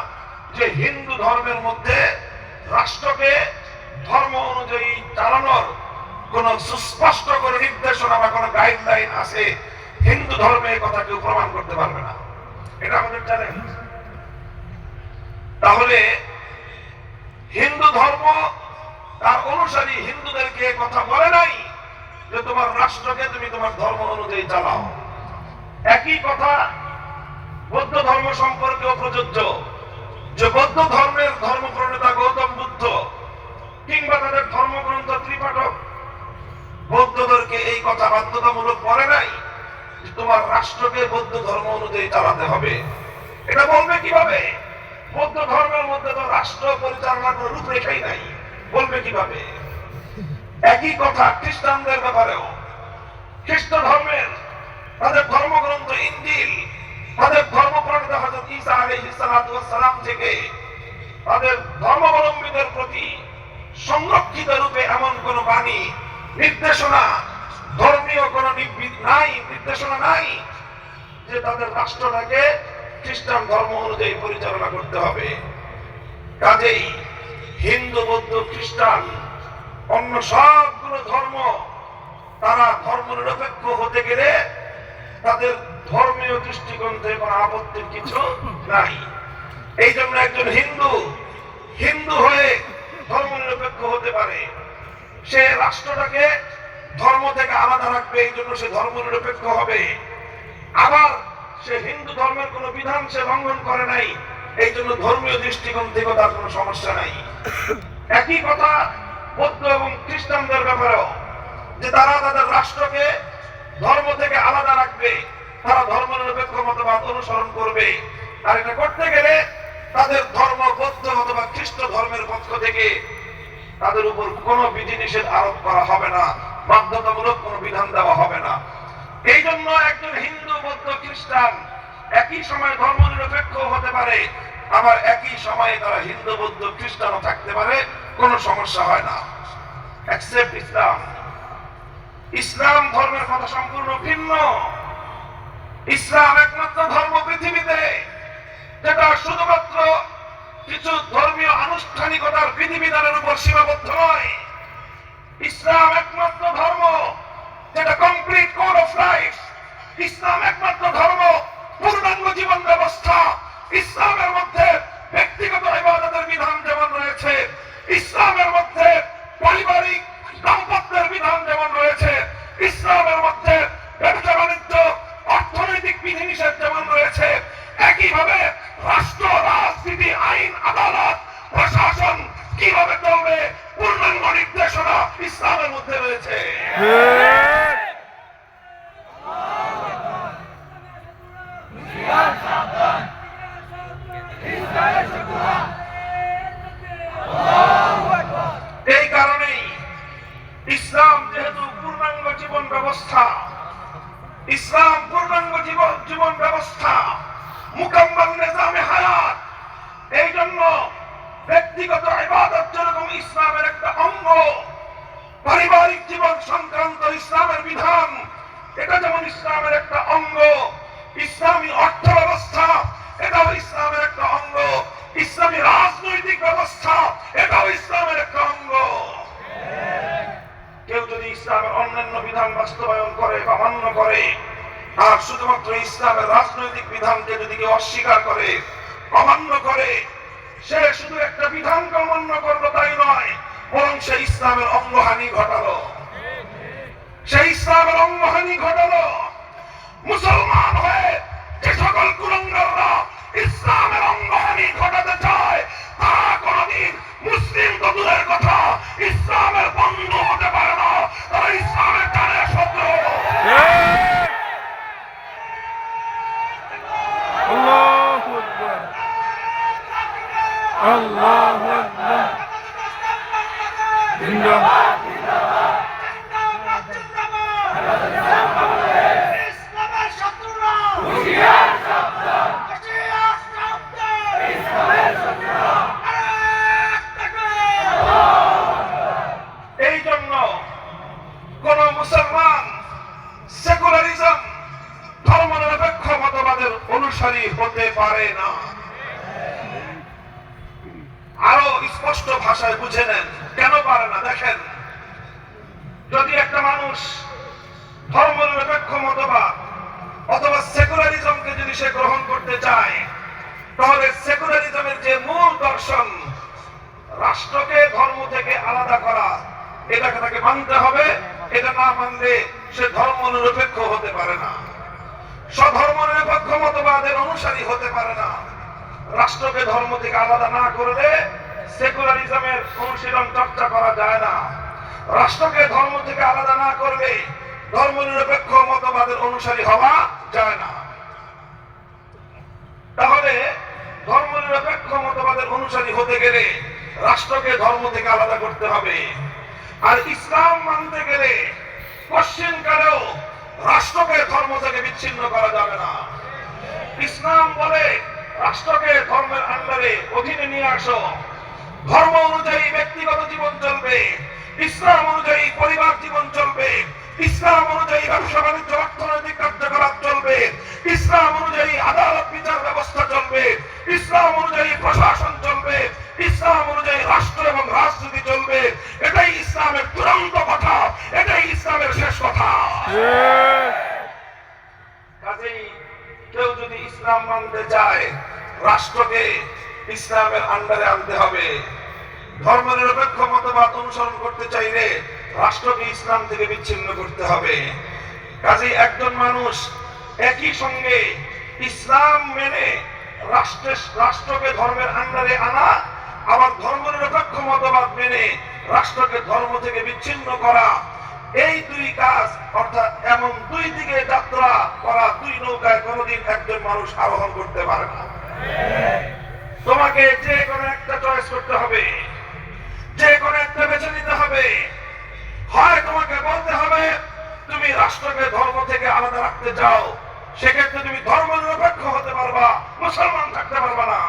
Speaker 2: যে হিন্দু ধর্মের মধ্যে রাষ্ট্রকে ধর্ম অনুযায়ী চালানোর কোন সুস্পষ্ট করে নির্দেশনা বা কোন গাইডলাইন আছে। হিন্দু ধর্মে এই কথা কেউ প্রমাণ করতে পারবে না। এটা আমাদের চ্যালেঞ্জ। তাহলে হিন্দু ধর্ম তার অনুসারী হিন্দুদেরকে কথা বলে নাই যে তোমার রাষ্ট্রকে তুমি তোমার ধর্ম অনুযায়ী চালাও। একই কথা বৌদ্ধ ধর্ম সম্পর্কেও প্রযোজ্য, যে বৌদ্ধ ধর্মের ধর্ম প্রণেতা গৌতম বুদ্ধ কিংবা তাদের ধর্মগ্রন্থ ত্রিপাঠক বৌদ্ধদেরকে এই কথা বাধ্যতামূলক করে নাই যে তোমার রাষ্ট্রকে বৌদ্ধ ধর্ম অনুযায়ী চালাতে হবে। এটা বলবে কিভাবে? বৌদ্ধ ধর্মের মধ্যে তো রাষ্ট্র পরিচালনার কোনো রূপরেখাই নাই, বলবে কিভাবে? একই কথা খ্রিস্টানদের ব্যাপারেও। খ্রিস্ট ধর্মের তাদের ধর্মগ্রন্থ ইনজিল, তাদের ধর্মপ্রণেতা হযরত ঈসা আলাইহিস সালাতু ওয়াস সালাম থেকে তাদের ধর্মাবলম্বীদের প্রতি সংরক্ষিত রূপে এমন কোন বাণী, নির্দেশনা, ধর্মীয় কোন নির্দেশনা নাই যে তাদের রাষ্ট্রটাকে খ্রিস্টান ধর্ম অনুযায়ী পরিচালনা করতে হবে। কাজেই হিন্দু, বৌদ্ধ, খ্রিস্টান, অন্য সবগুলো ধর্ম তারা ধর্মনিরপেক্ষ হতে গেলে তাদের ধর্মীয় দৃষ্টিকোণ থেকে কোনো আপত্তির কিছু নাই। এই জন্য একজন হিন্দু হয়ে ধর্মনিরপেক্ষ হতে পারে। সে রাষ্ট্রটাকে ধর্ম থেকে আলাদা রাখবে, এই জন্য সে ধর্মনিরপেক্ষ হবে। আবার সে হিন্দু ধর্মের কোন বিধান সে লঙ্ঘন করে নাই, এই জন্য ধর্মীয় দৃষ্টিকোণ থেকে তার কোনো সমস্যা নাই। একই কথা বৌদ্ধ এবং খ্রিস্টানদের ব্যাপারেও, যে তারা তাদের রাষ্ট্রকে ধর্ম থেকে আলাদা রাখবে, তারা ধর্মনিরপেক্ষ মতবাদ অনুসরণ করবে। আর এটা করতে গেলে তাদের ধর্ম বৌদ্ধ অথবা খ্রিস্ট ধর্মের পক্ষ থেকে তাদের উপর কোনো বিধিনিষেধ আরোপ করা হবে না, বাধ্যতামূলক কোনো বিধান দেওয়া হবে না। এই জন্য একজন হিন্দু, বৌদ্ধ, খ্রিস্টান একই সময় ধর্মনিরপেক্ষ হতে পারে, আবার একই সময়ে তারা হিন্দু, বৌদ্ধ, খ্রিস্টানও থাকতে পারে, কোনো সমস্যা হয় না। এক্সেপ্ট ইসলাম। ইসলাম ধর্মের কথা সম্পূর্ণ ভিন্ন। ইসলাম একমাত্র ধর্ম পৃথিবীতে যেটা শুধুমাত্র কিছু ধর্মীয় আনুষ্ঠানিকতার বিধিবিধানের উপর সীমাবদ্ধ নয়। ইসলাম একমাত্র ধর্ম যেটা কমপ্লিট কোড অফ লাইফ। ইসলাম একমাত্র ধর্ম পূর্ণাঙ্গ জীবন ব্যবস্থা। ইসলামের মধ্যে ব্যক্তিগত ইবাদতের বিধান যেমন রয়েছে, ইসলামের মধ্যে পারিবারিক দাম্পত্যের বিধান যেমন রয়েছে, ইসলামের মধ্যে ব্যবসা বাণিজ্য, অর্থনৈতিক বিধিনিষেধ যেমন রয়েছে, একইভাবে রাষ্ট্র, রাজনীতি, আইন, আদালত, প্রশাসন কিভাবে চলবে, পূর্ণাঙ্গ নির্দেশনা ইসলামের মধ্যে রয়েছে। ইসলাম পূর্ণাঙ্গ জীবন ব্যবস্থা, মুকাম্মাল নিজামে হায়াত। এই জন্য ব্যক্তিগত ইবাদত যেরকম ইসলামের একটা অঙ্গ, পারিবারিক জীবন সংক্রান্ত ইসলামের বিধান এটা যেমন ইসলামের একটা অঙ্গ, ইসলামী অর্থ ব্যবস্থা এটাও ইসলামের একটা অঙ্গ, ইসলামী রাজনৈতিক ব্যবস্থা এটাও ইসলামের একটা অঙ্গ। কেউ যদি ইসলামের অন্যান্য বিধান বাস্তবায়ন করে বা মান্য করে, আর শুধুমাত্র ইসলামের রাজনৈতিক বিধানকে যদি কেউ অস্বীকার করে, অমান্য করে, সে শুধু একটা বিধানকে অমান্য করলো তাই নয়, বরং সে ইসলামের অঙ্গহানি ঘটালো, সে ইসলামের অঙ্গহানি ঘটালো। মুসলমান হয়ে যে সকল কুলাঙ্গাররা ইসলামের অঙ্গহানি ঘটাতে চায়, তারা কোনদিন মুসলিম তো দূরের কথা, ইসলামের বন্ধু হতে পারে না, তারা ইসলামের টানে শত্রু।
Speaker 3: আল্লাহু আকবার, আল্লাহু আকবার। জিন্দাবাদ।
Speaker 1: ইসলামের শত্রুরা
Speaker 2: এই জন্য কোন মুসলমান সেকুলারিজম ধর্মনিরপেক্ষ মতবাদের অনুসারী হতে পারে না। আরো স্পষ্ট ভাষায় বুঝে নেন কেন পারে না। দেখেন, যদি একটা মানুষ ধর্মনিরপেক্ষ মতবাদ অথবা সেকুলারিজমকে যদি সে গ্রহণ করতে চায়, তাহলে সেকুলারিজমের যে মূল দর্শন রাষ্ট্রকে ধর্ম থেকে আলাদা করা, এটাকে তাকে মানতে হবে। এটা না মানলে সে ধর্মনিরপেক্ষ হতে পারে না, স্বধর্মনিরপেক্ষ মতবাদের অনুসারী হতে পারে না। রাষ্ট্রকে ধর্ম থেকে আলাদা না করলে সেকুলারিজমের অনুশীলন চর্চা করা যায় না। রাষ্ট্রকে ধর্ম থেকে আলাদা না করলে ধর্মনিরপেক্ষ মতবাদের অনুসারী হওয়া যায় না। তাহলে ধর্মনিরপেক্ষ মতবাদের অনুসারী হতে গেলে রাষ্ট্রকে ধর্ম থেকে আলাদা করতে হবে। আর ইসলাম মানতে গেলে পশ্চিমকালেও রাষ্ট্রকে ধর্ম থেকে বিচ্ছিন্ন করা যাবে না। ইসলাম বলে রাষ্ট্রকে ধর্মের আন্ডারে অধীনে নিয়ে আসো, ধর্ম অনুযায়ী ব্যক্তিগত জীবন চলবে, ইসলাম অনুযায়ী পরিবার জীবন চলবে, ইসলাম অনুযায়ী ব্যবসা বাণিজ্য অর্থনৈতিক কার্যকলাপ চলবে, ইসলাম অনুযায়ী আদালত বিচার ব্যবস্থা চলবে, ইসলাম অনুযায়ী প্রশাসন চলবে, ইসলাম অনুযায়ী রাষ্ট্র এবং রাজনীতি চলবে। এটাই ইসলামের চূড়ান্ত কথা, এটাই ইসলামের শেষ কথা। কাজেই কেউ যদি ইসলাম মানতে চায়, রাষ্ট্রকে ইসলামের আন্ডারে আনতে হবে। ধর্মনিরপেক্ষ মতবাদ অনুসরণ করতে চাইলে রাষ্ট্রকে ইসলাম থেকে বিচ্ছিন্ন করতে হবে। কাজেই একজন মানুষ একই সঙ্গে ইসলাম মেনে রাষ্ট্রকে ধর্মের আন্ডারে আনা, আবার ধর্মনিরপেক্ষ মতবাদ মেনে রাষ্ট্রকে ধর্ম থেকে বিচ্ছিন্ন করা, এই দুই কাজ অর্থাৎ এমন দুই দিকে যাত্রা করা দুই নৌকায় কোনোদিন একজন মানুষ আরোহণ করতে পারে না। তোমাকে যে কোনো একটা চয়েস করতে হবে, যে কোনো একটা বেছে নিতে হবে। হয় তোমাকে বলতে হবে তুমি রাষ্ট্রকে ধর্ম থেকে আলাদা রাখতে চাও, সেক্ষেত্রে তুমি ধর্মনিরপেক্ষ হতে পারবা, মুসলমান থাকতে পারবা না।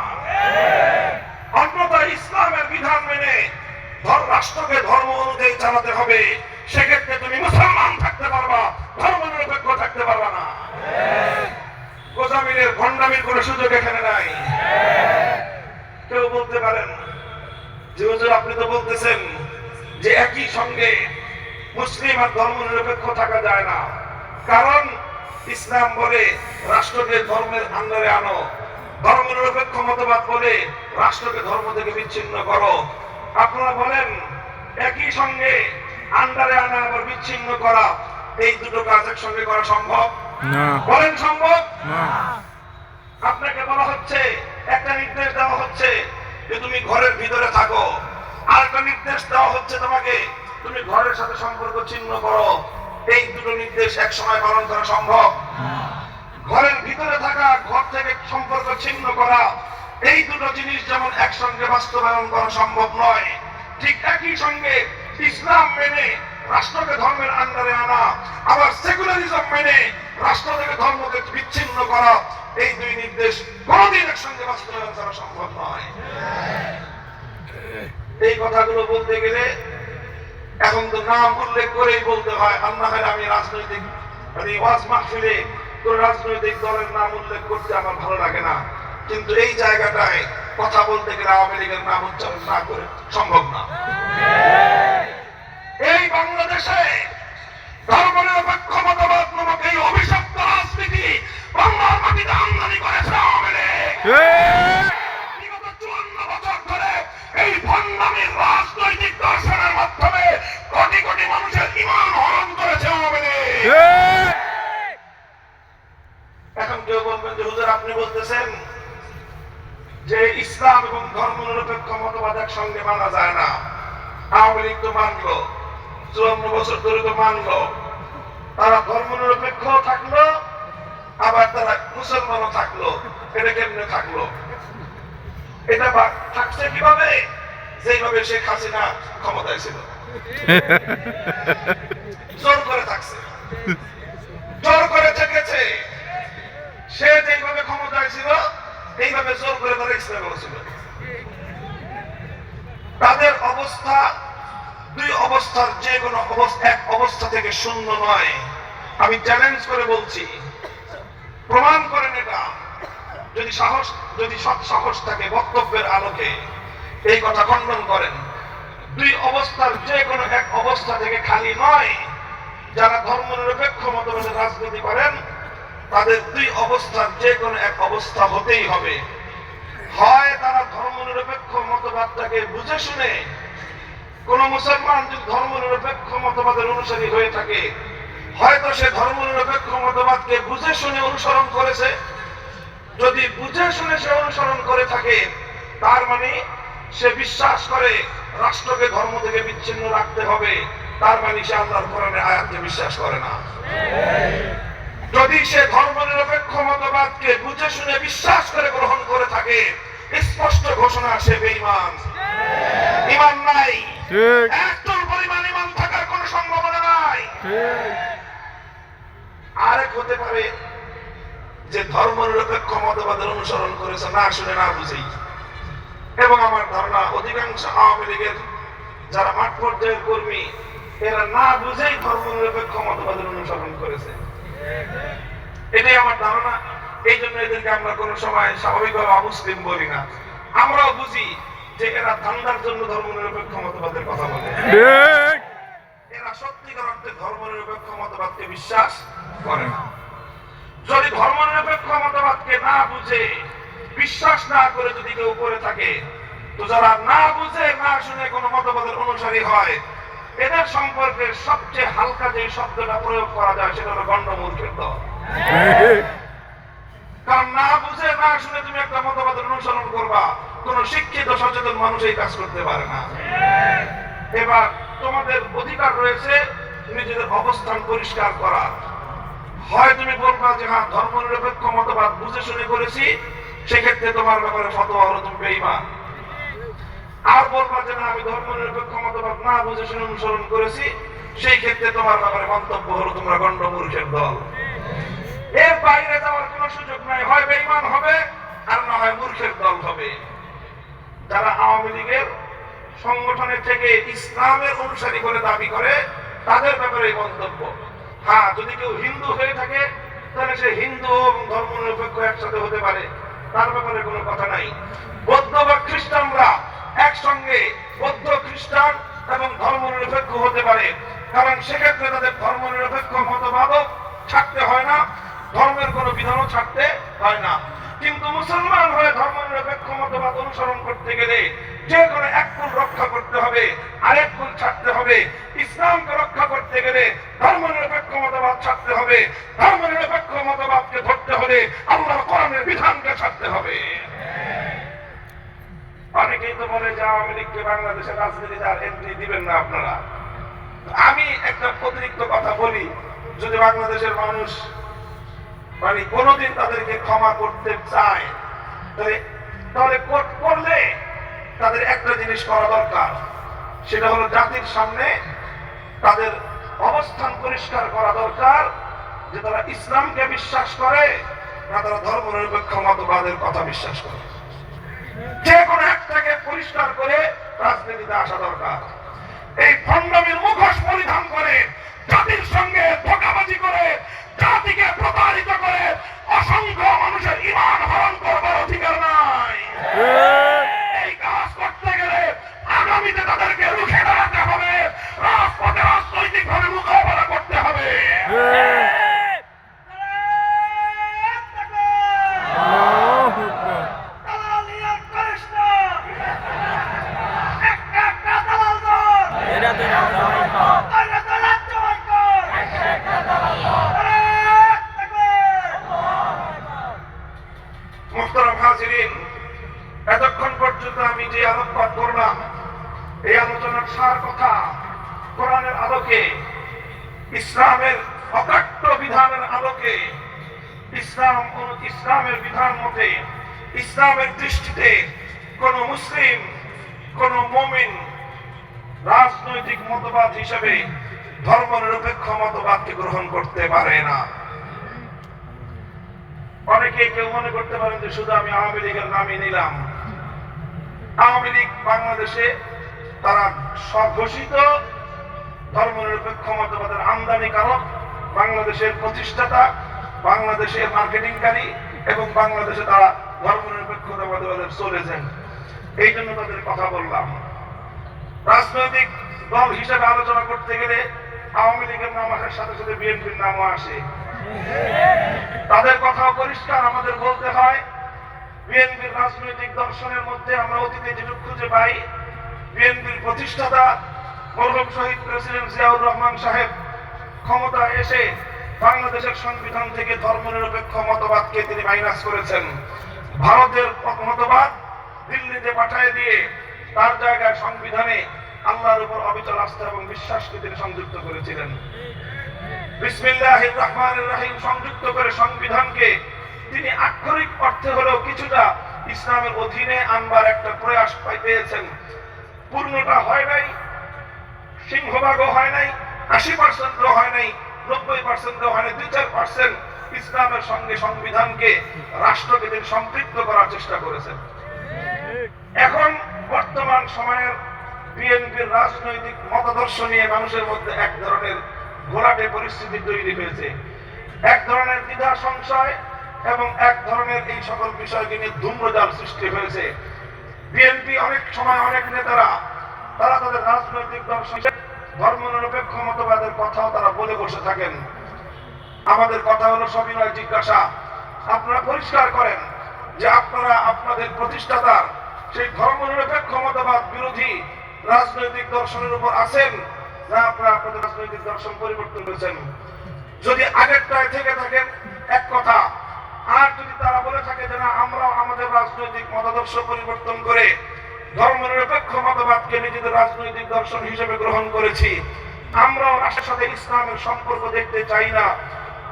Speaker 2: অন্যথায় ইসলামের বিধান মেনে রাষ্ট্রকে ধর্ম অনুযায়ী চালাতে হবে, সেক্ষেত্রে তুমি মুসলমান থাকতে পারবা, ধর্মনিরপেক্ষ থাকতে পারবা না। গোজামিনের ভণ্ডামির কোনো সুযোগ এখানে নাই। কেউ বলতে পারেন যে হুজুর আপনি তো বলতেছেন যে একই সঙ্গে মুসলিম আর ধর্মনিরপেক্ষ থাকা যায় না, কারণ ইসলাম বলে রাষ্ট্রকে ধর্মের আন্ডারে আনো, ধর্মনিরপেক্ষ মতবাদ বলে রাষ্ট্রকে ধর্ম থেকে বিচ্ছিন্ন করো। আপনারা বলেন একই সঙ্গে আন্ডারে আনা আবার বিচ্ছিন্ন করা, এই দুটো কাজ একসঙ্গে করা সম্ভব? বলেন সম্ভব? আপনাকে বলা হচ্ছে, একটা নির্দেশ দেওয়া হচ্ছে যে তুমি ঘরের ভিতরে থাকো, আর একটা নির্দেশ দেওয়া হচ্ছে তোমাকে তুমি ঘরের সাথে সম্পর্ক ছিন্ন করো। এই দুটো নির্দেশ এক সময় পালন করা সম্ভব? ঘরের ভিতরে থাকা, ঘর থেকে সম্পর্ক ছিন্ন করা, এই দুটো জিনিস যেমন একসঙ্গে বাস্তবায়ন করা সম্ভব নয়, ঠিক একই সঙ্গে ইসলাম মেনে রাষ্ট্রকে ধর্মের আন্ডারে আনা, আবার সেকুলারিজম মেনে রাষ্ট্র থেকে ধর্মকে বিচ্ছিন্ন করা, এই দুই নির্দেশ কোনদিন একসঙ্গে বাস্তবায়ন করা সম্ভব নয়। এই কথাগুলো বলতে গেলে এখন তো নাম উল্লেখ করেই বলতে হয়, আর না হলে আমি রাজনৈতিক ওয়াজ মাহফিলে কোন রাজনৈতিক দলের নাম উল্লেখ করতে আমার ভালো লাগে না, কিন্তু এই জায়গাটায় কথা বলতে গেলে আওয়ামী লীগের নাম উচ্চারণ না করে সম্ভব না। এই বাংলাদেশে ধর্মনিরপেক্ষ মতবাদ নামক এই অভিশপ্ত রাজনীতি বাংলার মাটিতে আমদানি করেছে আওয়ামী লীগ। বিগত 54 বছর ধরে এই ভণ্ডামির রাজনৈতিক দর্শনের মাধ্যমে কোটি কোটি মানুষের ঈমান হরণ করেছে আওয়ামী লীগ। এখন কেউ বলবেন যে হুজুর আপনি বলতেছেন যে ইসলাম এবং ধর্মনিরপেক্ষ মতবাদ একসঙ্গে মানা যায় না। আওয়ামী লীগ তো মানলো, 54 বছর ধরে তো মানলো, তারা ধর্মনিরপেক্ষ থাকলো আবার তারা মুসলমানও থাকলো, এটা কেমনে থাকলো? এটা থাকছে কিভাবে? যেভাবে শেখ হাসিনা ক্ষমতায় ছিল, জোর করে থাকছে, জোর করে থেকেছে। সে যেভাবে ক্ষমতায় ছিল এইভাবে জোর করে তারা ইসলাম ছিল। তাদের অবস্থা দুই অবস্থার যে কোনো এক অবস্থা থেকে শূন্য নয়। আমি চ্যালেঞ্জ করে বলছি, প্রমাণ করেন এটা। যদি সৎ সাহস থাকে বক্তব্যের আলোকে এই কথা খণ্ডন করেন। দুই অবস্থার যে কোনো এক অবস্থা থেকে খালি নয়। যারা ধর্মনিরপেক্ষ মতবাদের রাজনীতি করেন তাদের দুই অবস্থার যে কোনো এক অবস্থা হতেই হবে। হয় তারা ধর্মনিরপেক্ষ মতবাদটাকে বুঝে শুনে, কোন মুসলমান যদি ধর্মনিরপেক্ষ মতবাদের অনুসারী হয়ে থাকে, হয়তো সে ধর্মনিরপেক্ষ মতবাদকে বুঝে শুনে অনুসরণ করেছে। যদি বুঝে শুনে সে অনুসরণ করে থাকে, তার মানে সে বিশ্বাস করে রাষ্ট্রকে ধর্ম থেকে বিচ্ছিন্ন রাখতে হবে, তার মানে সে আল্লাহর কোরআনের আয়াতকে বিশ্বাস করে না। যদি সে ধর্মনিরপেক্ষ মতবাদকে বুঝে শুনে বিশ্বাস করে গ্রহণ করে থাকে, স্পষ্ট ঘোষণা সে বেঈমান, ঈমান নাই। একটুর পরিমাণ ঈমান থাকার কোনো সম্ভাবনা নাই। আরেক হতে পারে যে ধর্মনিরপেক্ষ মতবাদের অনুসরণ করেছে না শুনে না বুঝেই। এবং আমার ধারণা অধিকাংশ আওয়ামী লীগের যারা মাঠ পর্যায়ের কর্মী, এরা না বুঝেই ধর্মনিরপেক্ষ মতবাদের অনুসরণ করেছে, এটাই আমার ধারণা। এই জন্য এদেরকে আমরা কোন সময় স্বাভাবিকভাবে অমুসলিম বলি না। আমরাও বুঝি যে এরা ধান্দার জন্য ধর্মনিরপেক্ষ মতবাদের কথা বলে। এরা সত্যিকার অর্থে ধর্মনিরপেক্ষ মতবাদকে বিশ্বাস করে না। যদি ধর্মনিরপেক্ষ মতবাদকে না বুঝে বিশ্বাস না করে যদি কেউ করে থাকে, তো যারা না বুঝে না শুনে কোন মতবাদের অনুসারী হয়, এদের সম্পর্কে সবচেয়ে হালকা যে শব্দটা প্রয়োগ করা যায় সেটা হলো গণ্ডমূর্খের দল। কারণ না বুঝে না শুনে তুমি একটা মতবাদের অনুসরণ করবা, কোন শিক্ষিত সচেতন মানুষ এই কাজ করতে পারে না। এবার তোমাদের অধিকার রয়েছে নিজেদের অবস্থান পরিষ্কার করা। হয় তুমি বলবা যে হ্যাঁ ধর্মনিরপেক্ষ মতবাদ বুঝে শুনে করেছি, সেক্ষেত্রে তোমার ব্যাপারে ফতোয়া হলো তুমি বেঈমান। আর বলবা যে না আমি ধর্মনিরপেক্ষ মতবাদ না বুঝে শুনে অনুসরণ করেছি, সেই ক্ষেত্রে তোমার ব্যাপারে মন্তব্য হলো তোমরা গণ্ডমূর্খের দল। এর বাইরে যাওয়ার কোন সুযোগ নাই। হয় বেঈমান হবে আর না হয় মূর্খের দল হবে। যারা আওয়ামী লীগের সংগঠনের থেকে ইসলামের অনুসারী করে দাবি করে, তাদের ব্যাপারে এই মন্তব্য। হ্যাঁ, যদি কেউ হিন্দু হয়ে থাকে তাহলে সে হিন্দু এবং ধর্মনিরপেক্ষ একসাথে হতে পারে, তার ব্যাপারে কোনো কথা নাই। বৌদ্ধ বা খ্রিস্টানরা একসঙ্গে বৌদ্ধ খ্রিস্টান এবং ধর্মনিরপেক্ষ হতে পারে, কারণ সেক্ষেত্রে তাদের ধর্মনিরপেক্ষ মতবাদও ছাড়তে হয় না, ধর্মের কোনো বিধানও ছাড়তে হয় না। কিন্তু মুসলমান হয়ে ধর্মনিরপেক্ষ মতবাদ অনুসরণ করতে গেলে যে কোনো এক কুল রক্ষা করতে হবে, আরেক কুল ছাড়তে হবে। ইসলামকে রক্ষা করতে গেলে ধর্মনিরপেক্ষ মতবাদ ছাড়তে হবে, ধর্মনিরপেক্ষ মতবাদকে ধরতে হলে আল্লাহর কোরআনের বিধানকে ছাড়তে হবে। অনেকেই তো বলে যে আওয়ামী লীগকে বাংলাদেশের রাজনীতিতে আর এন্ট্রি দিবেন না আপনারা। আমি একটা অতিরিক্ত কথা বলি, যদি বাংলাদেশের মানুষ মানে কোনদিন তাদেরকে ক্ষমা করতে চায়, তাহলে করলে তাদের একটা জিনিস করা দরকার, সেটা হলো জাতির সামনে তাদের অবস্থান পরিষ্কার করা দরকার যে তারা ইসলামকে বিশ্বাস করে না তারা ধর্মনিরপেক্ষ মতবাদের কথা বিশ্বাস করে। যে কোনো একটাকে পরিষ্কার করে রাজনীতিতে আসা দরকার। এই ভণ্ডামির মুখোশ পরিধান করে জাতির সঙ্গে ধোঁকাবাজি করে জাতিকে প্রতারিত করে অসংখ্য মানুষের ঈমান হরণ করবার অধিকার নাই। এই কাজ করতে গেলে আগামীতে তাদেরকে রুখে দাঁড়াতে হবে, রাজপথে রাজনৈতিক ভাবে মোকাবেলা করতে হবে।
Speaker 3: আল্লাহু আকবার।
Speaker 1: দালালিয়ার করিস না। একটা দালাল দল। এটা তো রাজ্য কর।
Speaker 2: মুহতারাম হাজিরিন, এতক্ষণ পর্যন্ত আমি যে আলোকপাত করলাম এই আলোচনার সার কথা কোরআনের আলোকে, ইসলামের অকাট্য বিধানের আলোকে, ইসলামের বিধান মতে, ইসলামের দৃষ্টিতে কোন মুসলিম, কোন মুমিন রাজনৈতিক মতবাদ হিসেবে ধর্মনিরপেক্ষ মতবাদকে গ্রহণ করতে পারে না। অনেকে কেউ মনে করতে পারেন যে শুধু আমি আওয়ামী লীগের নামই নিলাম। আওয়ামী লীগ বাংলাদেশে তারা স্বঘোষিত ধর্মনিরপেক্ষ মতবাদের আমদানিকারক, বাংলাদেশের প্রতিষ্ঠাতা, বাংলাদেশের মার্কেটিংকারী এবং বাংলাদেশে তারা ধর্মনিরপেক্ষতা মতবাদের সোল এজেন্ট। এই জন্য তাদের কথা বললাম। রাজনৈতিক দল হিসেবে আলোচনা করতে গেলে আওয়ামী লীগের নাম আসার সাথে সাথে বিএনপির নামও আসে। তাদের কথাও পরিষ্কার আমাদের বলতে হয়। বিএনপির রাজনৈতিক দর্শনের মধ্যে আমরা অতীতে যেটুকু খুঁজে পাই, বিএনপির প্রতিষ্ঠাতা মরহুম শহীদ প্রেসিডেন্ট জিয়াউর রহমান সাহেব ক্ষমতায় এসে বাংলাদেশের সংবিধান থেকে ধর্মনিরপেক্ষ মতবাদকে তিনি মাইনাস করেছেন। ভারতের মতবাদ দিল্লিতে পাঠিয়ে দিয়ে তার জায়গায় সংবিধানে আল্লাহর উপর অবিচল আস্থা এবং বিশ্বাসকে তিনি সংযুক্ত করেছিলেন। বিসমিল্লাহির রহমানির রহিম সংযুক্ত করে সংবিধানকে তিনি আক্ষরিক অর্থে হলেও কিছুটা ইসলামের অধীনে আনবার একটা প্রয়াস পেয়েছেন। পূর্ণটা হয় নাই, সিংহভাগও হয় নাই, 80% হয় নাই, 90% হয় নাই, 2-4% ইসলামের সঙ্গে সংবিধানকে, রাষ্ট্রকে তিনি সম্পৃক্ত করার চেষ্টা করেছেন। এখন বর্তমান সময়ের বিএনপির রাজনৈতিক মতাদর্শ নিয়ে মানুষের মধ্যে এক ধরনের ঘোলাটে পরিস্থিতি তৈরি হয়েছে, এক ধরনের দ্বিধা সংশয় এবং এক ধরনের এই সকল বিষয়কে নিয়ে ধূম্রজাল সৃষ্টি হয়েছে। বিএনপি অনেক সময় অনেক নেতারা তারা তাদের রাজনৈতিক দর্শন ধর্মনিরপেক্ষ মতবাদের কথাও তারা বলে বসে থাকেন। আমাদের কথা হলো সবিনয় জিজ্ঞাসা, আপনারা পরিষ্কার করেন যে আপনারা আপনাদের প্রতিষ্ঠাতার সেই ধর্মনিরপেক্ষ মতবাদ বিরোধী রাজনৈতিক দর্শনের উপর আছেন না আপনারা আপনাদের রাজনৈতিক দর্শন পরিবর্তন করেছেন। যদি আগেরটায় থেকে থাকেন এক কথা, আর যদি তারা বলে থাকে যে না আমরা আমাদের রাজনৈতিক মতাদর্শ পরিবর্তন করে ধর্মনিরপেক্ষ মতবাদকে নিজেদের রাজনৈতিক দর্শন হিসেবে গ্রহণ করেছি, আমরাও রাষ্ট্রের সাথে ইসলামের সম্পর্ক দেখতে চাই না,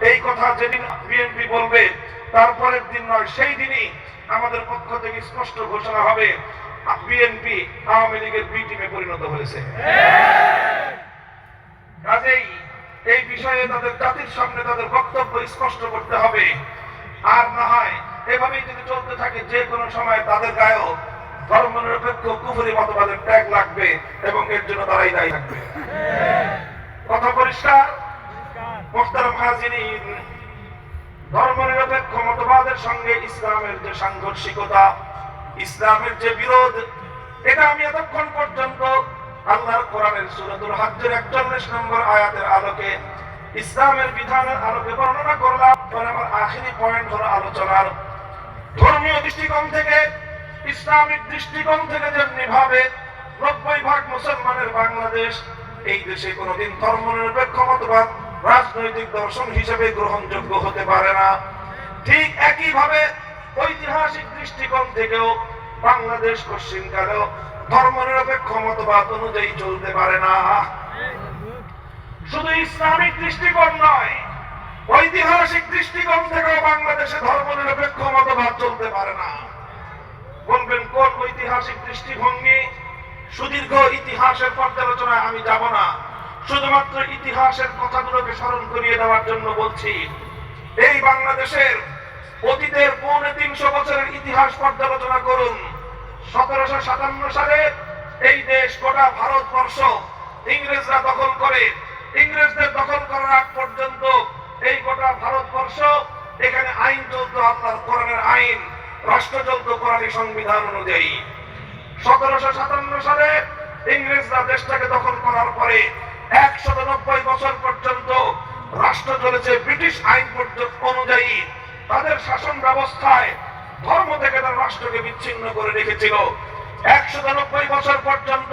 Speaker 2: এই কথা যেদিন বিএনপি বলবে তারপরের দিন নয় সেই দিনই আমাদের পক্ষ থেকে স্পষ্ট ঘোষণা হবে বিএনপি আওয়ামী লীগের বি টিমে পরিণত হয়েছে। কাজেই এই বিষয়ে তাদের জাতির সামনে তাদের বক্তব্য স্পষ্ট করতে হবে। আর না হয় এভাবেই যদি চলতে থাকে যে কোনো সময় তাদের গায়েও ধর্মনিরপেক্ষ কুফরি মতবাদের ট্যাগ লাগবে এবং এর জন্য তারাই দায়ী থাকবে। কথা পরিষ্কার। মুহতারাম হাজিরিন, ধর্মনিরপেক্ষ মতবাদের সঙ্গে ইসলামের যে সাংঘর্ষিকতা, ইসলামের যে বিরোধ, এটা আমি এতক্ষণ পর্যন্ত আল্লাহর কোরআনের সূরাতুল হজ্জের 41 নম্বর আয়াতের আলোকে, ইসলামের বিধানের আলোকে বর্ণনা করলাম। আমার আখেরি পয়েন্ট হলো আলোচনার ধর্মীয় দৃষ্টিকোণ থেকে, ইসলামিক দৃষ্টিকোণ থেকে যেমনি ভাবে 90% মুসলমানের বাংলাদেশ, এই দেশে কোনোদিন ধর্মনিরপেক্ষ মতবাদ রাজনৈতিক দর্শন হিসেবে গ্রহণযোগ্য হতে পারে না। ঠিক একইভাবে ঐতিহাসিক দৃষ্টিকোণ থেকেও বাংলাদেশ পশ্চিমকালেও ধর্মনিরপেক্ষ মতবাদ অনুযায়ী চলতে পারে না। শুধু ইসলামিক দৃষ্টিকোণ নয়, ঐতিহাসিক দৃষ্টিকোণ থেকেও বাংলাদেশে ধর্মনিরপেক্ষ মতবাদ চলতে পারে না। বলবেন কোন ঐতিহাসিক দৃষ্টিভঙ্গি? সুদীর্ঘ ইতিহাসের পর্যালোচনায় আমি যাব না। শুধুমাত্র ইতিহাসের কথাগুলোকে স্মরণ করিয়ে দেওয়ার জন্য বলছি। এই বাংলাদেশের অতীতের ৩৫০ বছরের ইতিহাস পর্যালোচনা করুন। ১৭৫৭ সালে এই দেশ গোটা ভারতবর্ষ ইংরেজরা দখল করে। ইংরেজদের দখল করার আগ পর্যন্ত এই গোটা ভারতবর্ষ, এখানে আইন চলত আল্লাহর কোরআনের আইন, রাষ্ট্র চলত কোরআনী সংবিধান অনুযায়ী। ১৭৫৭ সালে ইংরেজরা দেশটাকে দখল করার পরে ১৯০ বছর পর্যন্ত রাষ্ট্র চলেছে ব্রিটিশ আইন অনুযায়ী। তাদের শাসন ব্যবস্থায় ধর্ম থেকে তার রাষ্ট্রকে বিচ্ছিন্ন করে রেখেছিল। ১৯০ বছর পর্যন্ত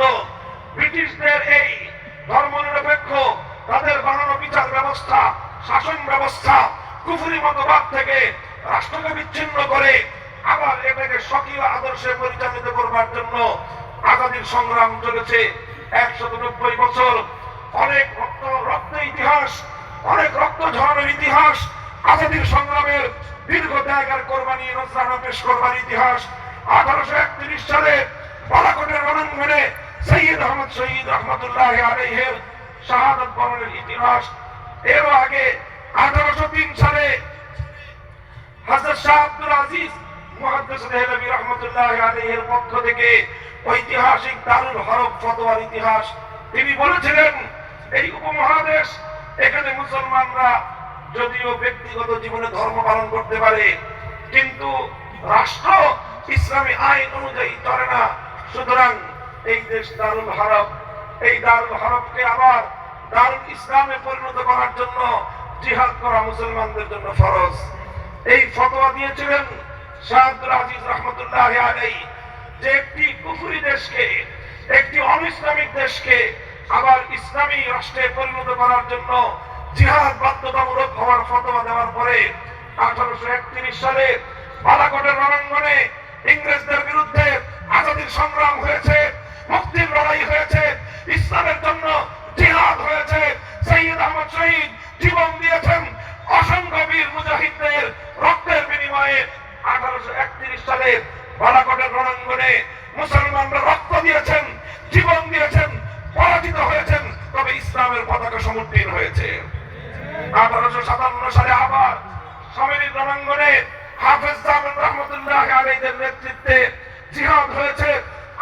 Speaker 2: ব্রিটিশদের এই ধর্মনিরপেক্ষ তাদের বানানো বিচার ব্যবস্থা, শাসন ব্যবস্থা কুফরি মতবাদ থেকে রাষ্ট্রকে বিচ্ছিন্ন করে আবার এটাকে স্বকীয় আদর্শে পরিচালিত করবার জন্য আজাদীর সংগ্রাম চলেছে ১৯০ বছর। অনেক রক্ত ইতিহাস, অনেক রক্ত ঝরানোর ইতিহাস, আজাদীর সংগ্রামের দীর্ঘ ত্যাগের কোরবানি, নজরানা পেশ করবার ইতিহাস। ১৮৩১ সালে বালাকোটের রণাঙ্গনে সৈয়দ আহমদ শহীদ রহমতুল্লাহ আলাইহির শাহাদাত বরণের ইতিহাস। এরও আগে ১৮০৩ সালে হযরত শাহ আব্দুল আজিজ মুহাদ্দিস দেহলভী রহমতুল্লাহ আলাইহির পক্ষ থেকে ঐতিহাসিক দারুল হরফ ফতোয়ার ইতিহাস। তিনি বলেছিলেন, এই উপমহাদেশ, এখানে মুসলমানরা যদিও ব্যক্তিগত জীবনে ধর্ম পালন করতে পারে, কিন্তু রাষ্ট্র ইসলামী আইন অনুযায়ী চলে না। সুতরাং এই দেশ দারুল হরফ, এই দারুল হরফকে আবার দারুল ইসলামে পরিণত করার জন্য জিহাদ করা মুসলমানদের জন্য ফরজ। এই ফতোয়া দিয়েছিলেন শাহ আব্দুল আজিজ রহমতুল্লাহ আলাইহি, যে একটি কুফরি দেশকে, একটি অনইসলামিক দেশকে আবার ইসলামী রাষ্ট্রে পরিণত করার জন্য জিহাদ বাধ্যতামূলক হওয়ার ফতোয়া দেওয়ার পরে ১৮৩১ সালে বালাকোটের রণাঙ্গনে ইংরেজদের বিরুদ্ধে আজাদীর সংগ্রাম হয়েছে, মুক্তির লড়াই হয়েছে, ইসলামের জন্য জিহাদ হয়েছে। সৈয়দ আহমদ শহীদ জীবন দিয়েছেন অসংখ্য বীর মুজাহিদদের রক্তের বিনিময়ে। ১৮৩১ সালে বালাকোটের রণাঙ্গনে মুসলমানরা রক্ত দিয়েছেন, জীবন দিয়েছেন, পরাজিত হয়েছেন, তবে ইসলামের পতাকা সমুন্নীত হয়েছে। ১৮৫৭ সালে আবার সামেরীর রণাঙ্গনে হাফেজ জামান রহমতুল্লাহ আলাইহির নেতৃত্বে জিহাদ হয়েছে,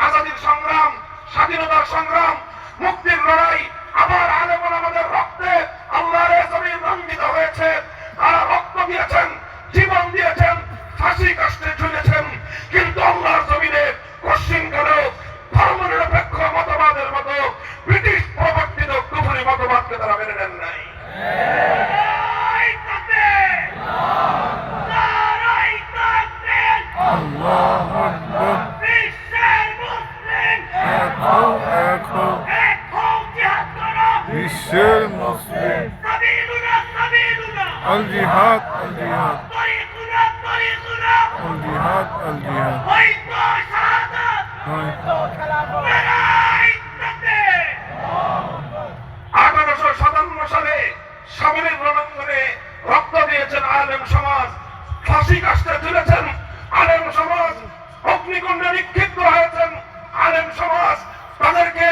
Speaker 2: আজাদীর সংগ্রাম, স্বাধীনতার সংগ্রাম, মুক্তির লড়াই আবার আলেম ওলামাদের রক্তে আল্লাহর জমিন রঞ্জিত হয়েছে। তারা রক্ত দিয়েছেন, জীবন দিয়েছেন, ফাঁসি কাস্টে ঝুলেছেন, কিন্তু আল্লাহর জমিনে পশ্চিমকালেও ধর্মনিরপেক্ষ মতবাদের মতো ব্রিটিশ প্রবর্তিত কুফরি মতবাদকে তারা মেনে নেন নাই।
Speaker 3: আল্লাহু আকবার। বিশ্বের মুসলিম আল জিহাদ, আল জিহাদ, আল জিহাদ, আল জিহাদ।
Speaker 2: ১৮৫৭ সালে সামেরীর রণাঙ্গনে রক্ত দিয়েছেন আলেম সমাজ, ফাঁসি কাস্টে ঝুলেছেন আলেম সমাজ, অগ্নিকুণ্ডে নিক্ষিপ্ত হয়েছেন আলেম সমাজ। তাদেরকে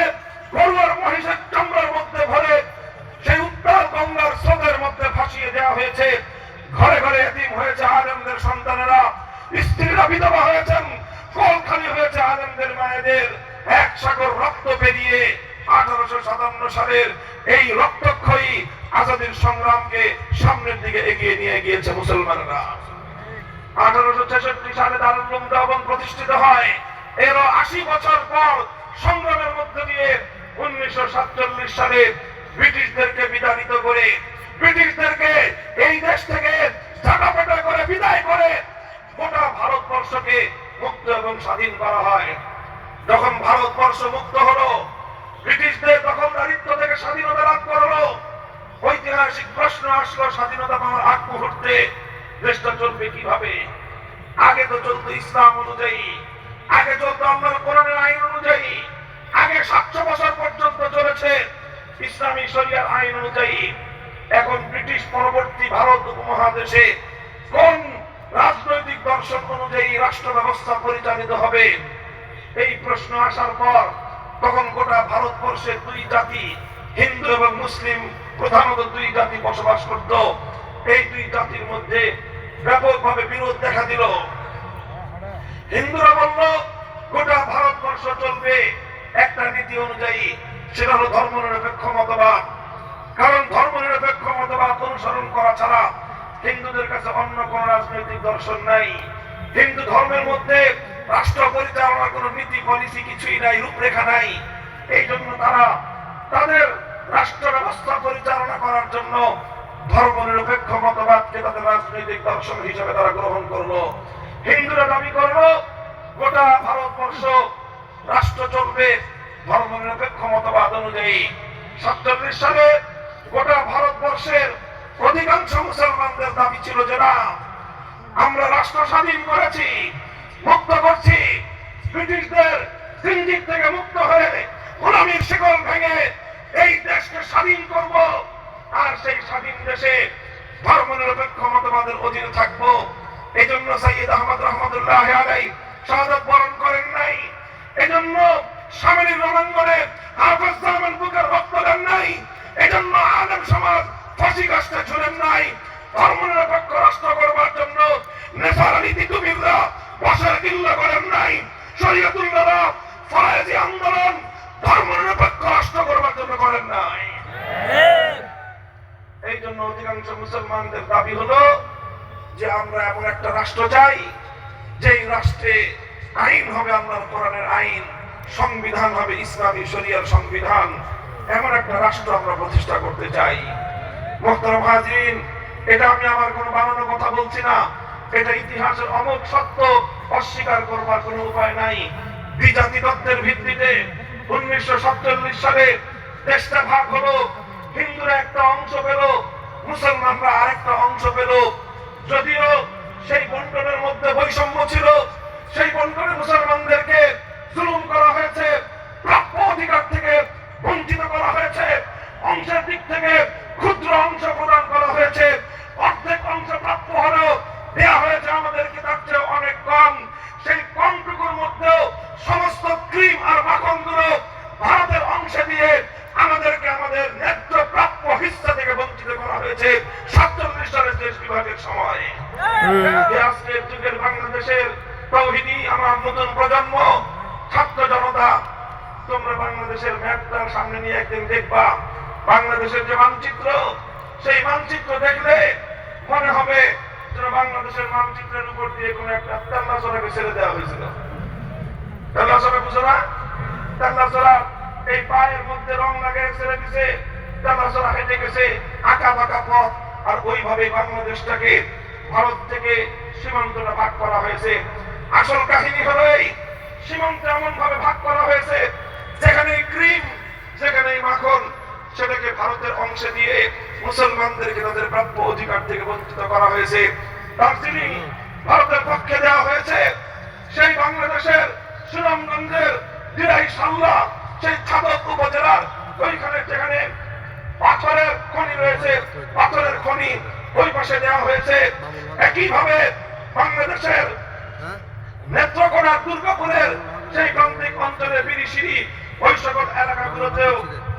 Speaker 2: গরুয়ার মহিষের চামড়ার মধ্যে ভরে সেই উত্তাল গঙ্গার স্রোতের মধ্যে ভাসিয়ে দেওয়া হয়েছে। ঘরে ঘরে এতিম হয়েছে আলেমদের সন্তানেরা, স্ত্রীরা বিধবা হয়েছেন, কোল খালি হয়েছে আলেমদের মায়েদের। এক সাগর রক্ত পেরিয়ে ১৮৫৭ সালের এই রক্তক্ষয়ী আজাদীর সংগ্রামকে সামনের দিকে এগিয়ে নিয়ে গিয়েছে মুসলমানরা। ১৮৬৬ সালে দারুল উলুম দেওবন্দ প্রতিষ্ঠিত হয়। এরও ৮০ বছর পর সংগ্রামের মধ্য দিয়ে ১৯৪৭ সালে ব্রিটিশদেরকে বিতাড়িত করে, ব্রিটিশদেরকে এই দেশ থেকে ঝাঁটাপেটা করে বিদায় করে গোটা ভারতবর্ষকে মুক্ত এবং স্বাধীন করা হয়। যখন ভারতবর্ষ মুক্ত হলো, ব্রিটিশদের দখলদারিত্ব থেকে স্বাধীনতা লাভ করলো, ঐতিহাসিক প্রশ্ন আসলো, স্বাধীনতা পাওয়ার আগ মুহূর্তে দেশটা চলবে কিভাবে? আগে তো চলতো ইসলাম অনুযায়ী, আগে চলতো আল্লাহর কোরআনের আইন অনুযায়ী, আগে ৭০০ বছর পর্যন্ত চলেছে ইসলামী শরিয়ার আইন অনুযায়ী। এখন ব্রিটিশ পরবর্তী ভারত উপমহাদেশে কোন রাজনৈতিক দর্শন অনুযায়ী রাষ্ট্র ব্যবস্থা পরিচালিত হবে? এই প্রশ্ন আসার পর তখন গোটা ভারতবর্ষের দুই জাতি হিন্দু এবং মুসলিম প্রধানত দুই জাতি বসবাস করত। এই দুই জাতির মধ্যে ব্যাপকভাবে বিরোধ দেখা দিল। হিন্দুরা বলল গোটা ভারতবর্ষ চলবে একটা নীতি অনুযায়ী, সেটা হলো ধর্মনিরপেক্ষ মতবাদ। কারণ ধর্মনিরপেক্ষ মতবাদ অনুসরণ করা ছাড়া হিন্দুদের কাছে অন্য কোন রাজনৈতিক দর্শন নাই। হিন্দু ধর্মের মধ্যে রাষ্ট্র পরিচালনার কোন নীতি পলিসি কিছুই নাই, রূপরেখা নাই। এই জন্য তারা তাদের রাষ্ট্র ব্যবস্থা পরিচালনা করার জন্য ধর্মনিরপেক্ষ মতবাদকে তাদের রাজনৈতিক দর্শন হিসেবে তারা গ্রহণ করলো। হিন্দুরা দাবি করলো গোটা ভারতবর্ষ রাষ্ট্র চলবে ধর্মনিরপেক্ষ মতবাদ অনুযায়ী। 47 সালে গোটা ভারতবর্ষের অধিকাংশ মুসলমানদের দাবি ছিল যে না, আমরা রাষ্ট্র স্বাধীন করেছি, মুক্ত করছি, ব্রিটিশদের জিঞ্জির থেকে মুক্ত হয়ে গোলামীর শিকল ভেঙে এই দেশকে স্বাধীন করব, আর সেই স্বাধীন দেশে ধর্মনিরপেক্ষ মতবাদের অধীনে থাকবো। এই জন্য সৈয়দ আহমদ রহমতুল্লাহ আলাইহি শাহাদাত বরণ করেন নাই। এই জন্য সামরিক রণাঙ্গনে হাফেজ জামান বুকের রক্ত দেন নাই। এই জন্য আলেম সমাজ ফাঁসি কাস্টে ঝুলেন নাই। ধর্মনিরপেক্ষ রাষ্ট্র করবার জন্য নেসারা নীতি তুমিররা বসার কিল্লা করেন নাই। শরীয়তুল্লাহরা ফরায়েজি আন্দোলন ধর্মনিরপেক্ষ রাষ্ট্র করবার জন্য করেন নাই। এই জন্য অধিকাংশ মুসলমানদের দাবি হলো যে আমরা এমন একটা রাষ্ট্র চাই যেই রাষ্ট্রে আইন হবে আল্লাহর কোরআনের আইন, সংবিধান হবে ইসলামী শরিয়ার সংবিধান। এমন একটা রাষ্ট্র আমরা প্রতিষ্ঠা করতে চাই। মুহতারাম হাজিরিন, এটা আমি আমার কোনো বানানো কথা বলছি না, এটা ইতিহাসের অমোঘ সত্য, অস্বীকার করবার কোনো উপায় নাই। দ্বিজাতি তত্ত্বের ভিত্তিতে 1947 সালে দেশটা ভাগ হলো। হিন্দুরা একটা অংশ পেল, মুসলমানরা আরেকটা অংশ পেল। যদিও সেই বন্টনের মধ্যে বৈষম্য ছিল, সেই বন্টনে মুসলমানদেরকে জুলুম করা হয়েছে, প্রাপ্য অধিকার থেকে বঞ্চিত করা হয়েছে, অংশের দিক থেকে ক্ষুদ্র অংশ প্রদান করা হয়েছে। অর্ধেক অংশ প্রাপ্য হলেও দেয়া হয়েছে আমাদেরকে তার চেয়ে অনেক কম। সেই কমটুকুর মধ্যেও সমস্ত ক্রিম আর মাখন গুলো ভারতের অংশে দিয়ে আমাদেরকে আমাদের ন্যায্য প্রাপ্য হিস্সা থেকে বঞ্চিত করা হয়েছে 47 সালের দেশ বিভাগের সময়। আজকের যুগের বাংলাদেশের তৌহিদি আমার নতুন প্রজন্ম, ছাত্র জনতা, তোমরা বাংলাদেশের ম্যাপটার সামনে নিয়ে একদিন দেখবা বাংলাদেশের যে মানচিত্র, সেই মানচিত্র দেখলে মনে হবে যেন বাংলাদেশের মানচিত্রের উপর দিয়ে কোন একটা তেল্লাচড়াকে ছেড়ে দেওয়া হয়েছিল। তেল্লাচড়া বুঝো না? তেল্লাচড়া এই পায়ের মধ্যে রং লাগিয়ে ছেড়ে দিছে, তেল্লাচড়া হেঁটে গেছে আঁকা বাঁকা পথ। আর ওইভাবে বাংলাদেশটাকে ভারত থেকে সীমান্তটা ভাগ করা হয়েছে। আসল কাহিনী হলো এই, সীমান্ত এমন ভাবে ভাগ করা হয়েছে যেখানে ক্রিম, যেখানে মাখন, সেটাকে ভারতের অংশে দিয়ে মুসলমানদেরকে তাদের প্রাপ্য অধিকার থেকে বঞ্চিত করা হয়েছে। দার্জিলিং ভারতের পক্ষে দেওয়া হয়েছে। সেই বাংলাদেশের সুনামগঞ্জের দিরাই সাল্লা, সেই ছাদক উপজেলার ওইখানে যেখানে পাথরের খনি রয়েছে, পাথরের খনি ওই পাশে দেওয়া হয়েছে। একইভাবে বাংলাদেশের নেত্রকোনা, দুর্গাপুরের সেই প্রান্তিক অঞ্চলে বিরিশিরি, ওই সকল এলাকাগুলোতেও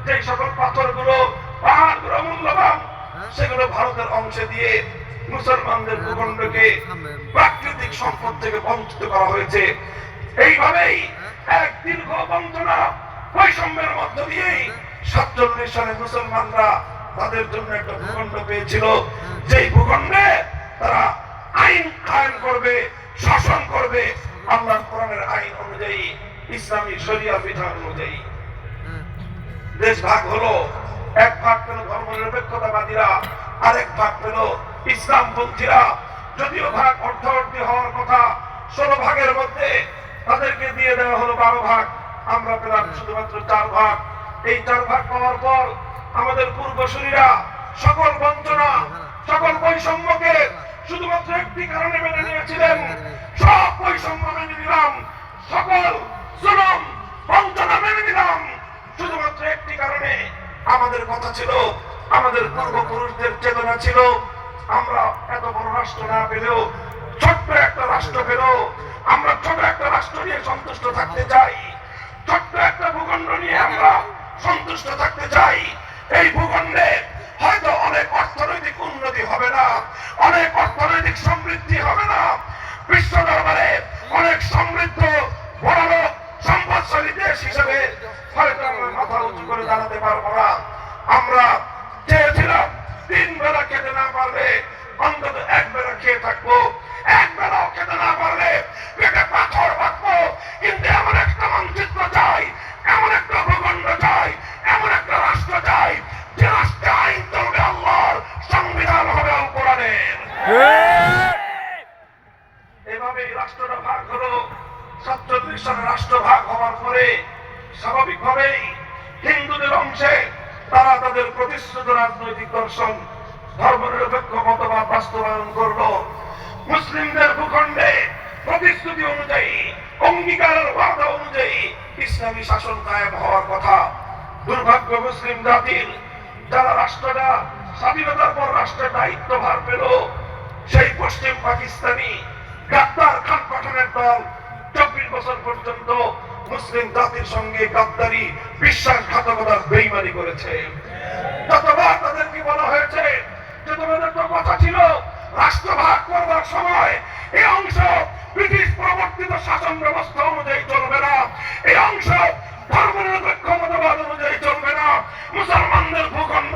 Speaker 2: যে সকল পাথরগুলো, পাহাড়গুলো মূল্যবান, সেগুলো ভারতের অংশে দিয়ে মুসলমানদের ভূখণ্ডকে প্রাকৃতিক সম্পদ থেকে বঞ্চিত করা হয়েছে। এইভাবেই এক দীর্ঘ বঞ্চনা বৈষম্যের মধ্য দিয়েই 47 সালে মুসলমানরা তাদের জন্য একটা ভূখণ্ড পেয়েছিল, যেই ভূখণ্ডে তারা আইন কায়েম করবে, শাসন করবে আল্লাহর কোরআনের আইন অনুযায়ী, ইসলামী শরিয়া বিধান অনুযায়ী। দেশ ভাগ হলো, এক ভাগ পেল ধর্মনিরপেক্ষতাবাদীরা, আরেক ভাগ পেল ইসলামপন্থীরা। যদিও ভাগ অর্ধাবর্তী হওয়ার কথা 16 ভাগের মধ্যে, তাদেরকে দিয়ে দেওয়া হলো 12 ভাগ, আমরা পেলাম শুধুমাত্র 4 ভাগ। এই 4 ভাগ পাওয়ার পর আমাদের পূর্বসূরীরা সকল বঞ্চনা, সকল বৈষম্যকে শুধুমাত্র একটি কারণে মেনে নিয়েছিলেন। সব বৈষম্য মেনে নিলাম, সকল জুলুম বঞ্চনা মেনে নিলাম, শুধুমাত্র একটি কারণে। আমাদের কথা ছিল, আমাদের পূর্বপুরুষদের চেতনা ছিল, আমরা এত বড় রাষ্ট্র না পেলেও ছোট্ট একটা রাষ্ট্র পেল, আমরা ছোট একটা রাষ্ট্র নিয়ে সন্তুষ্ট থাকতে চাই, ছোট্ট একটা ভূখণ্ড নিয়ে আমরা সন্তুষ্ট থাকতে চাই। এই ভূখণ্ডে হয়তো অনেক অর্থনৈতিক উন্নতি হবে না, অনেক অর্থনৈতিক সমৃদ্ধি হবে না, বিশ্ব দরবারে অনেক সমৃদ্ধ বড়লোক সম্পদশালী দেশ হিসেবে হয়তো আমরা মাথা উঁচু করে দাঁড়াতে পারবো না। আমরা চেয়েছিলাম 3 বেলা খেতে না পারলে অন্তত 1 বেলা খেয়ে থাকবো, 1 বেলাও খেতে না পারলে পেটে পাথর বাঁধবো। কিন্তু এমন একটা মানচিত্র চাই, এমন একটা ভূখণ্ড চাই, এমন একটা রাষ্ট্র চাই যে রাষ্ট্রে আইন চলবে আল্লাহর, সংবিধান হবে আল কোরআনের। এভাবেই রাষ্ট্রটা ভাগ হলো। 47 সালে রাষ্ট্র ভাগ হওয়ার পরে স্বাভাবিকভাবেই হিন্দুদের অংশে তারা তাদের প্রতিষ্ঠিত রাজনৈতিক দর্শন ধর্মনিরপেক্ষ মতবাদ বাস্তবায়ন করলো। মুসলিমদের ভূখণ্ডে প্রতিশ্রুতি অনুযায়ী, অঙ্গীকারের ওয়াদা অনুযায়ী ইসলামী শাসন কায়েম হওয়ার কথা। দুর্ভাগ্য মুসলিম জাতির, যারা রাষ্ট্রটা স্বাধীনতার পর রাষ্ট্রের দায়িত্বভার পেল, সেই পশ্চিম পাকিস্তানি গাদ্দার খান পাঠানের দল 24 বছর পর্যন্ত মুসলিম জাতির সঙ্গে গাদ্দারি, বিশ্বাসঘাতকতার বেইমানি করেছে। যতবার তাদেরকে বলা হয়েছে যে তোমাদের তো কথা ছিল রাষ্ট্র ভাগ করবার সময় এই অংশ ব্রিটিশ প্রবর্তিত শাসন ব্যবস্থা অনুযায়ী চলবে না, এই অংশ ধর্মনিরপেক্ষ মতবাদ অনুযায়ী চলবে না, মুসলমানদের ভূখণ্ড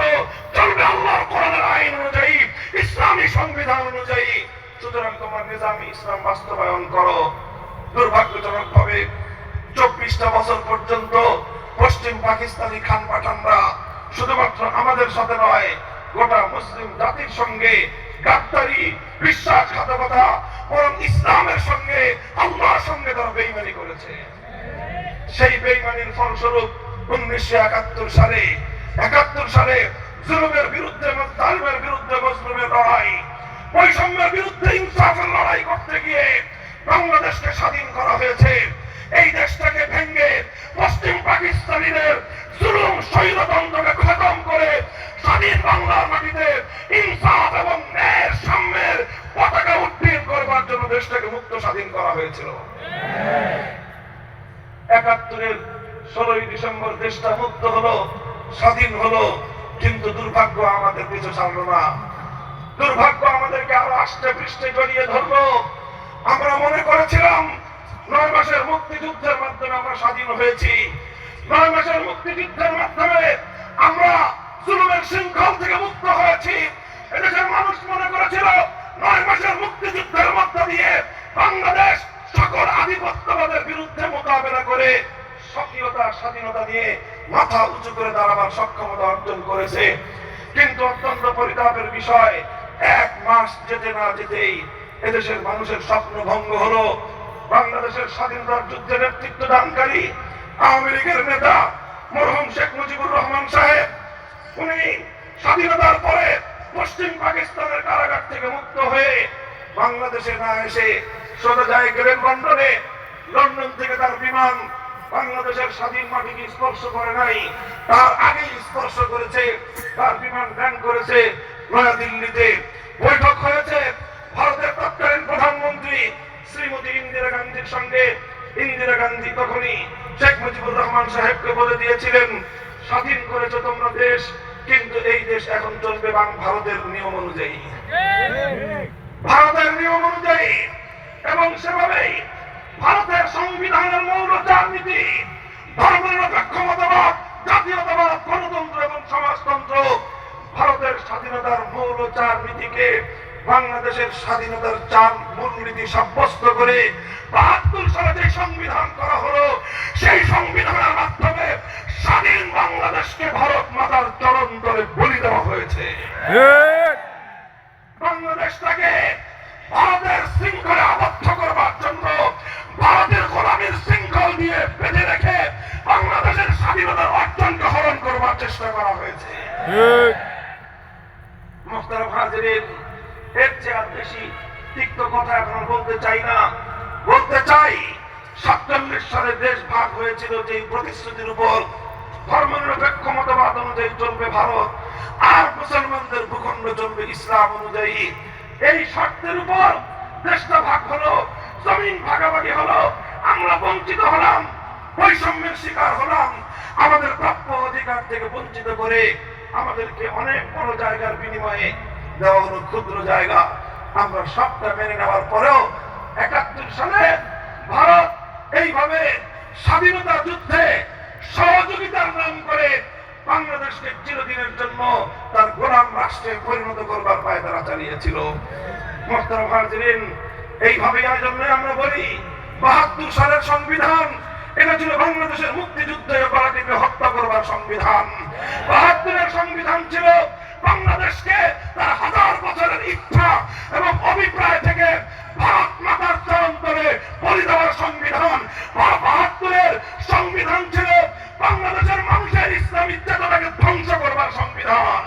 Speaker 2: চলবে আল্লাহর কোরআনের আইন অনুযায়ী, ইসলামী সংবিধান অনুযায়ী, সুতরাং তোমার নিজামী ইসলাম বাস্তবায়ন করো। দুর্ভাগ্যজনক ভাবে 24টা বছর পর্যন্ত পশ্চিম পাকিস্তানি খান পাঠানরা শুধুমাত্র আমাদের সাথে নয়, গোটা মুসলিম জাতির সঙ্গে গাদ্দারি, বিশ্বাসঘাতকতা, বরং ইসলামের সঙ্গে, আল্লাহর সঙ্গে তারা বেইমানি করেছে। সেই বেইমানির ফলস্বরূপ 1971 সালে জুলুমের বিরুদ্ধে, জালিমের বিরুদ্ধে মজলুমের লড়াই, বৈষম্যের বিরুদ্ধে ইনসাফের লড়াই করতে গিয়ে বাংলাদেশকে স্বাধীন করা হয়েছে। এই দেশটাকে ভেঙে পশ্চিম পাকিস্তানিদের জুলুম স্বৈরতন্ত্রকে খতম করে স্বাধীন বাংলার মাটিতে ইনসাফ এবং ন্যায়ের সাম্যের পতাকা উড্ডীন করবার জন্য দেশটাকে মুক্ত স্বাধীন করা হয়েছিল। 71-এর 16ই ডিসেম্বর দেশটা মুক্ত হলো, স্বাধীন হলো, কিন্তু দুর্ভাগ্য আমাদের পিছু ছাড়লো না। দুর্ভাগ্য আমাদেরকে আরো আষ্টে পৃষ্ঠে জড়িয়ে ধরলো। আমরা মনে করেছিলাম 9 মাসের মুক্তিযুদ্ধের মাধ্যমে আমরা স্বাধীন হয়েছি, 9 মাসের মুক্তিযুদ্ধের মাধ্যমে আমরা জুলুমের শৃঙ্খল থেকে মুক্ত হয়েছি। এদেশের মানুষ মনে করেছিল 9 মাসের মুক্তিযুদ্ধের মধ্য দিয়ে বাংলাদেশ সকল আধিপত্যবাদের বিরুদ্ধে মোকাবেলা করে স্বকীয়তা, স্বাধীনতা নিয়ে মাথা উঁচু করে দাঁড়াবার সক্ষমতা অর্জন করেছে। কিন্তু অত্যন্ত পরিতাপের বিষয়, 1 মাস যেতে না যেতেই এদেশের মানুষের স্বপ্ন ভঙ্গ হলো। বাংলাদেশের স্বাধীনতার যুদ্ধে নেতৃত্ব দানকারী আওয়ামী লীগের নেতা মরহুম শেখ মুজিবুর রহমান সাহেব, উনি স্বাধীনতার পরে পশ্চিম পাকিস্তানের কারাগার থেকে মুক্ত হয়ে বাংলাদেশে না এসে সোজা যায় গ্রেন লন্ডনে। লন্ডন থেকে তার বিমান বাংলাদেশের স্বাধীন মাটিকে স্পর্শ করে নাই, তার আগেই স্পর্শ করেছে, তার বিমান ল্যান্ড করেছে নয়াদিল্লিতে। বৈঠক হয়েছে ভারতের তৎকালীন প্রধানমন্ত্রী শ্রীমতী ইন্দিরা গান্ধীর সঙ্গে। ইন্দিরা গান্ধী তখনই শেখ মুজিবুর রহমান সাহেবকে বলে দিয়েছিলেন, স্বাধীন করেছো তোমরা দেশ, কিন্তু এই দেশ এখন চলবে ভারতের নিয়ম অনুযায়ী, ভারতের নিয়ম অনুযায়ী। এবং সেভাবেই ভারতের সংবিধানের মৌলচার নীতি, ধর্মনিরপেক্ষ মতবাদ, জাতীয়তাবাদ, গণতন্ত্র এবং সমাজতন্ত্র, ভারতের স্বাধীনতার মৌলচার নীতিকে বাংলাদেশের স্বাধীনতার 4 মূলনীতি সাব্যস্ত করে 72 সালে যে সংবিধান করা হলো, সেই সংবিধানের মাধ্যমে স্বাধীন বাংলাদেশকে ভারত মাতার চরণ তলে বলি দেওয়া হয়েছে। বাংলাদেশটাকে ভারতের শৃঙ্খলে আবদ্ধ করবার জন্য, ভারতের গোলামীর শৃঙ্খল দিয়ে বেঁধে রেখে বাংলাদেশের স্বাধীনতার অর্জনকে হরণ করবার চেষ্টা করা হয়েছে। মোহতারাম হাজিরিন, এর চেয়ে আর বেশি তিক্ত কথা এখন বলতে চাই না। বলতে চাই 47 সালে দেশ ভাগ হয়েছিল যে প্রতিশ্রুতির উপর, ধর্মনিরপেক্ষ মতবাদ অনুযায়ী চলবে ভারত, আর মুসলমানদের ভূখণ্ড চলবে ইসলাম অনুযায়ী। এই শর্তের উপর দেশটা ভাগ হলো, জমিন ভাগাভাগি হলো, আমরা বঞ্চিত হলাম, বৈষম্যের শিকার হলাম, আমাদের প্রাপ্য অধিকার থেকে বঞ্চিত করে আমাদেরকে অনেক বড় জায়গার বিনিময়ে দেওয়া হলো ক্ষুদ্র জায়গা। আমরা সবটা মেনে নেওয়ার পরেও ৭১ সালে ভারত এইভাবে স্বাধীনতা যুদ্ধে সহযোগিতার নাম করে বাংলাদেশকে চিরদিনের জন্য তার গোলাম রাষ্ট্রে পরিণত করবার পায়তারা চালিয়েছিল। মোহতারাম হাজিরিন, এইভাবে জন্য আমরা বলি ৭২ সালের সংবিধান এটা ছিল বাংলাদেশের মুক্তিযুদ্ধে অপরাধীকে হত্যা করবার সংবিধান। ৭২-এর সংবিধান ছিল বাংলাদেশকে তার হাজার বছরের ইচ্ছা এবং অভিপ্রায় থেকে ভারত মাতার চরণতলে বলি দেওয়ার সংবিধান। ৭২-এর সংবিধান ছিল বাংলাদেশের মানুষের ইসলামী চেতনাকে ধ্বংস করবার সংবিধান।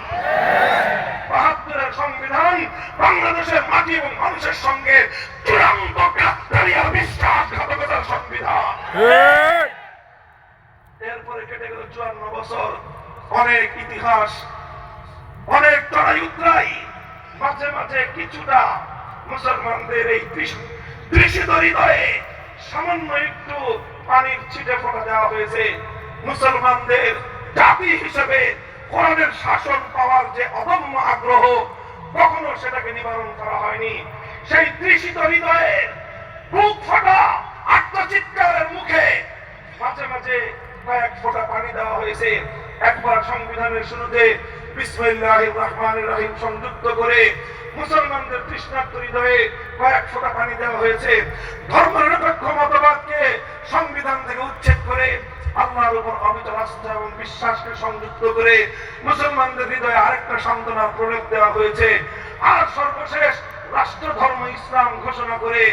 Speaker 2: ৭২-এর সংবিধান বাংলাদেশের মাটি এবং মানুষের সঙ্গে চূড়ান্ত গাদ্দারি আর বিশ্বাসঘাতকতার সংবিধান। এরপরে কেটে গেল ৫৪ বছর, অনেক ইতিহাস, অনেক চড়াই উতরাই। মাঝে মাঝে কিছুটা মুসলমানদের এই তৃষিত হৃদয়ে সামান্য একটু পানির ছিটে ফোঁটা দেওয়া হয়েছে। মুসলমানদের জাতি হিসেবে কোরআনের শাসন পাওয়ার যে অদম্য আগ্রহ, কখনো সেটাকে নিবারণ করা হয়নি। সেই তৃষিত হৃদয়ে বুক ফাটা আত্মচিৎকারের মুখে মাঝে মাঝে কয়েক ফোঁটা পানি দেওয়া হয়েছে। একবার সংবিধানের শুরুতে বিসমিল্লাহির রহমানির রহিম সংযুক্ত করে মুসলমানদের তৃষ্ণার্ত হৃদয়ে কয়েক ফোঁটা পানি দেওয়া হয়েছে। ধর্মনিরপেক্ষ মতবাদকে সংবিধান থেকে উচ্ছেদ করে আল্লাহর উপর অবিচল আস্থা এবং বিশ্বাসকে সংযুক্ত করে মুসলমানদের হৃদয়ে আরেকটা সান্ত্বনার প্রলেপ দেওয়া হয়েছে। আর সর্বশেষ রাষ্ট্র ধর্ম ইসলাম ঘোষণা করে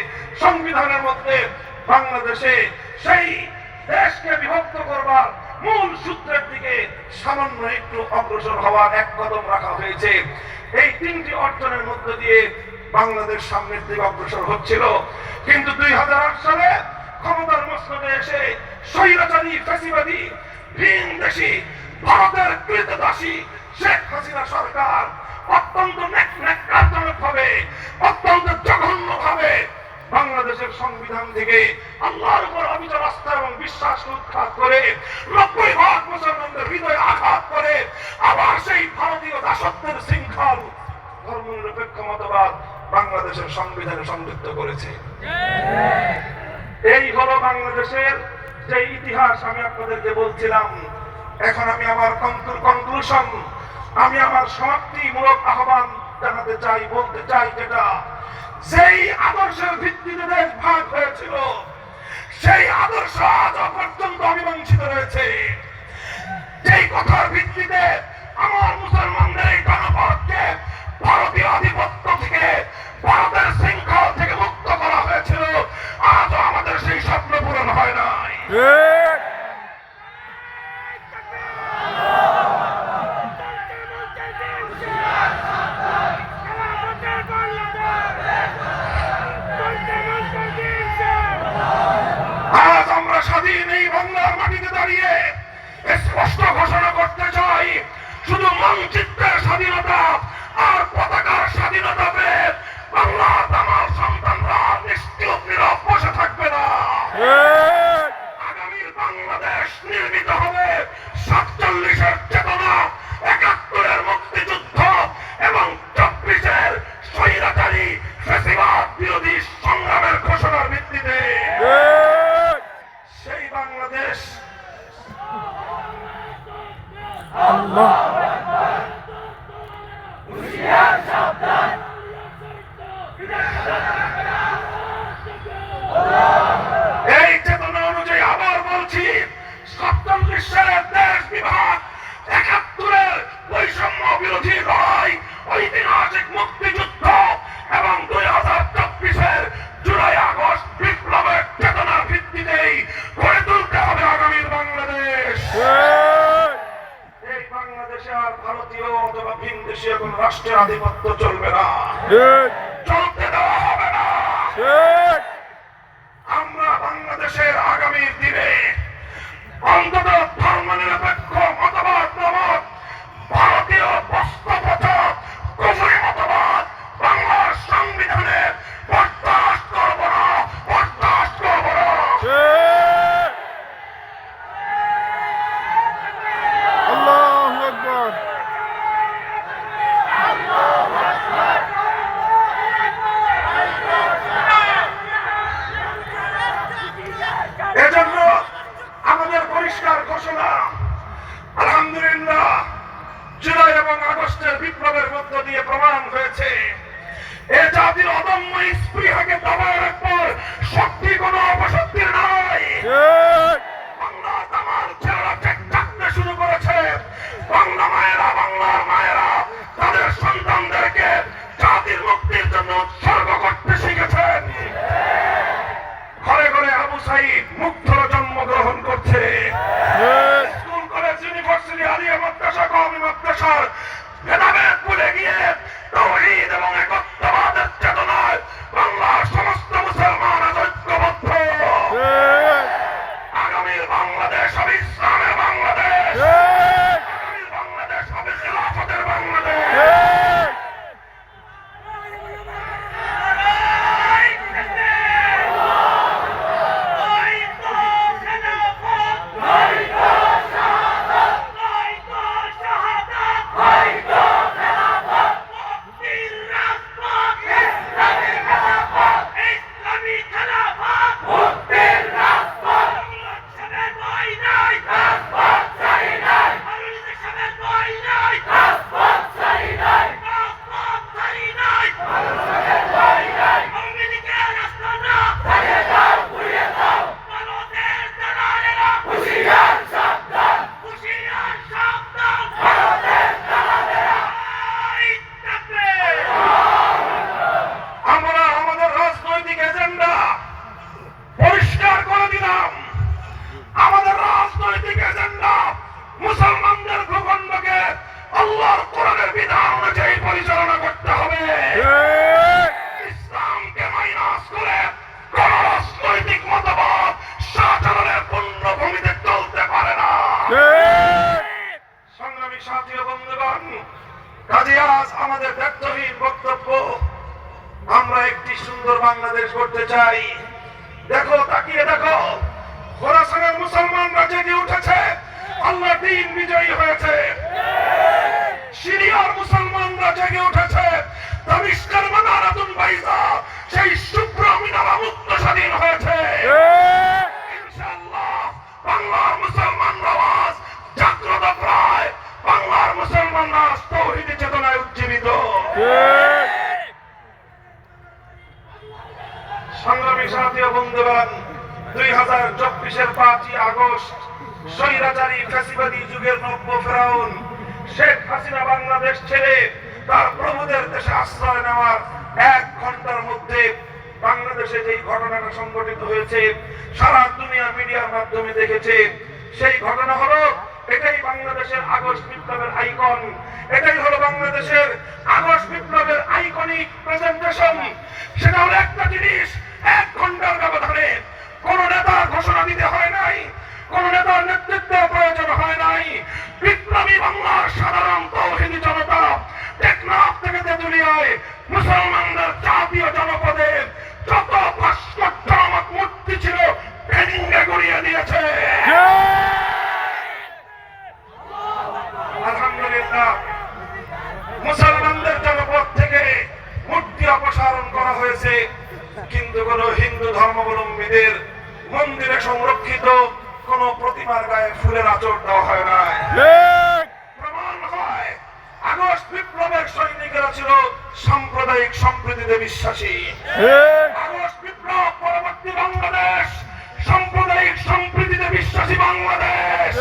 Speaker 2: সংবিধানের মধ্যে বাংলাদেশে সেই দেশকে বিভক্ত করবার মূল সূত্রের দিকে সামান্য একটু অগ্রসর হওয়ার এক কদম রাখা হয়েছে। এই তিনটি অর্জনের মধ্য দিয়ে বাংলাদেশ সামনের দিকে অগ্রসর হচ্ছিল। কিন্তু ২০০৮ সালে ক্ষমতার মসনদে এসে স্বৈরাচারী ফ্যাসিবাদী ভিনদেশী ভারতের কৃতদাসী শেখ হাসিনা সরকার অত্যন্ত ন্যাক্কারজনক ভাবে, অত্যন্ত জঘন্য ভাবে বাংলাদেশের সংবিধান থেকে আল্লাহর উপর অবিচল আস্থা এবং বিশ্বাসকে উৎখাত করে ৯০% মুসলমানদের হৃদয়ে আঘাত করে আবার সেই ভারতীয় দাসত্বের শৃঙ্খল ধর্মনিরপেক্ষ মতবাদ বাংলাদেশের সংবিধানে সংযুক্ত করেছে। এই হলো বাংলাদেশের যে ইতিহাস আমি আপনাদেরকে বলছিলাম। এখন আমি আমার কনক্লুশন, আমি আমার সমাপ্তিমূলক আহ্বান জানাতে চাই, বলতে চাই, যেটা সেই আদর্শের ভিত্তিতে দেশ ভাগ হয়েছিল সেই আদর্শ আজও পর্যন্ত অমীমাংসিত রয়েছে। যেই কথার ভিত্তিতে আমার মুসলমানদের এই গণপথকে ভারতীয় আধিপত্য থেকে, ভারতের শৃঙ্খল থেকে মুক্ত করা হয়েছিল, আজও আমাদের সেই স্বপ্ন পূরণ হয় নাই। আজ আমরা স্বাধীন এই বাংলার মাটিতে দাঁড়িয়ে স্পষ্ট ঘোষণা করতে চাই, শুধু মানচিত্রের স্বাধীনতা আর পতাকার স্বাধীনতা পেয়ে বাংলার তামাম সন্তানরা নিশ্চুপ নীরব বসে থাকবে না। আগামীর বাংলাদেশ নির্মিত হবে ৪৭-এর চেতনা, ৭১-এর মুক্তিযুদ্ধ এবং ২৪-এর স্বৈরাচারী ফ্যাসিবাদ বিরোধী সংগ্রামের ঘোষণার ভিত্তিতে। সেই বাংলাদেশ এই চেতনা অনুযায়ী আবার বলছি, ৪৭ সালের দেশ বিভাগ, ৭১-এর বৈষম্য বিরোধী লড়াই, ঐতিহাসিক মুক্তিযুদ্ধ এবং ২০২৪-এর জুলাই আগস্ট বিপ্লবের চেতনার ভিত্তিতেই গড়ে তুলতে হবে আগামীর বাংলাদেশ। এই বাংলাদেশে আর ভারতীয় অথবা ভিনদেশীয় কোন রাষ্ট্রের আধিপত্য চলবে না, চলতে দেওয়া হবে না। আমরা বাংলাদেশের আগামীর দিনে অন্তত ধর্মনিরপেক্ষ মতবাদ নামক ভারতীয় বাস্তবতার কুফরি মতবাদ বাংলার সংবিধানে বরদাস্ত করব না, বরদাস্ত করব না।
Speaker 3: আল্লাহু আকবার।
Speaker 2: একটি সুন্দর বাংলাদেশ গড়তে চাই। দেখো, তাকিয়ে দেখো, খোরাসানের মুসলমানরা জেগে উঠেছে, আল্লাহর দ্বীন বিজয়ী হয়েছে। সিরিয়ার মুসলমানরা জেগে উঠেছে, দামিশকের মানারাতুল বাইজা সেই শুভ্র মিনারা মুক্ত স্বাধীন হয়েছে। ইনশাআল্লাহ বাংলার মুসলমানরা আজ জাগ্রত প্রায়, বাংলার মুসলমানরা তাওহীদের চেতনায় উজ্জীবিত। সংগ্রামী সাথী ও বন্ধুগণ, 2024-এর 5ই আগস্ট স্বৈরাচারী ফ্যাসিবাদী যুগের নব্য ফেরাউন শেখ হাসিনা বাংলাদেশ ছেড়ে তার প্রভুদের দেশে আশ্রয় নেওয়ার 1 ঘন্টার মধ্যে বাংলাদেশে যেই ঘটনাটা সংঘটিত হয়েছে সারা দুনিয়া মিডিয়ার মাধ্যমে দেখেছে। সেই ঘটনা হলো, এটাই বাংলাদেশের আগস্ট বিপ্লবের আইকন, এটাই হলো বাংলাদেশের আগস্ট বিপ্লবের আইকনিক প্রেজেন্টেশন। সেটা হলো একটা জিনিস, 1 ঘন্টার ব্যবধানে কোন নেতা ঘোষণা দিতে হয় নাই, কোন নেতার নেতৃত্বের প্রয়োজন হয় নাই। বিপ্লবী বাংলার সাধারণ তাওহীদি জনতা টেকনাফ থেকে তেঁতুলিয়ায় মুসলমানদের জাতীয় জনপদে যত ভাস্কর্য মূর্তি ছিল ভেঙে গুড়িয়ে দিয়েছে। আলহামদুলিল্লাহ, মুসলমানদের জনপদ থেকে মূর্তি অপসারণ করা হয়েছে, কিন্তু কোন হিন্দু ধর্মাবলম্বীদের মন্দিরে সংরক্ষিত কোন প্রতিমার গায়ে ফুলের আঁচড় দেওয়া হয় না। প্রমাণ হয় আগস্ট বিপ্লবের সৈনিকেরা ছিল সাম্প্রদায়িক সম্প্রীতিতে বিশ্বাসী। আগস্ট বিপ্লব পরবর্তী বাংলাদেশ সাম্প্রদায়িক সম্প্রীতিতে বিশ্বাসী বাংলাদেশ।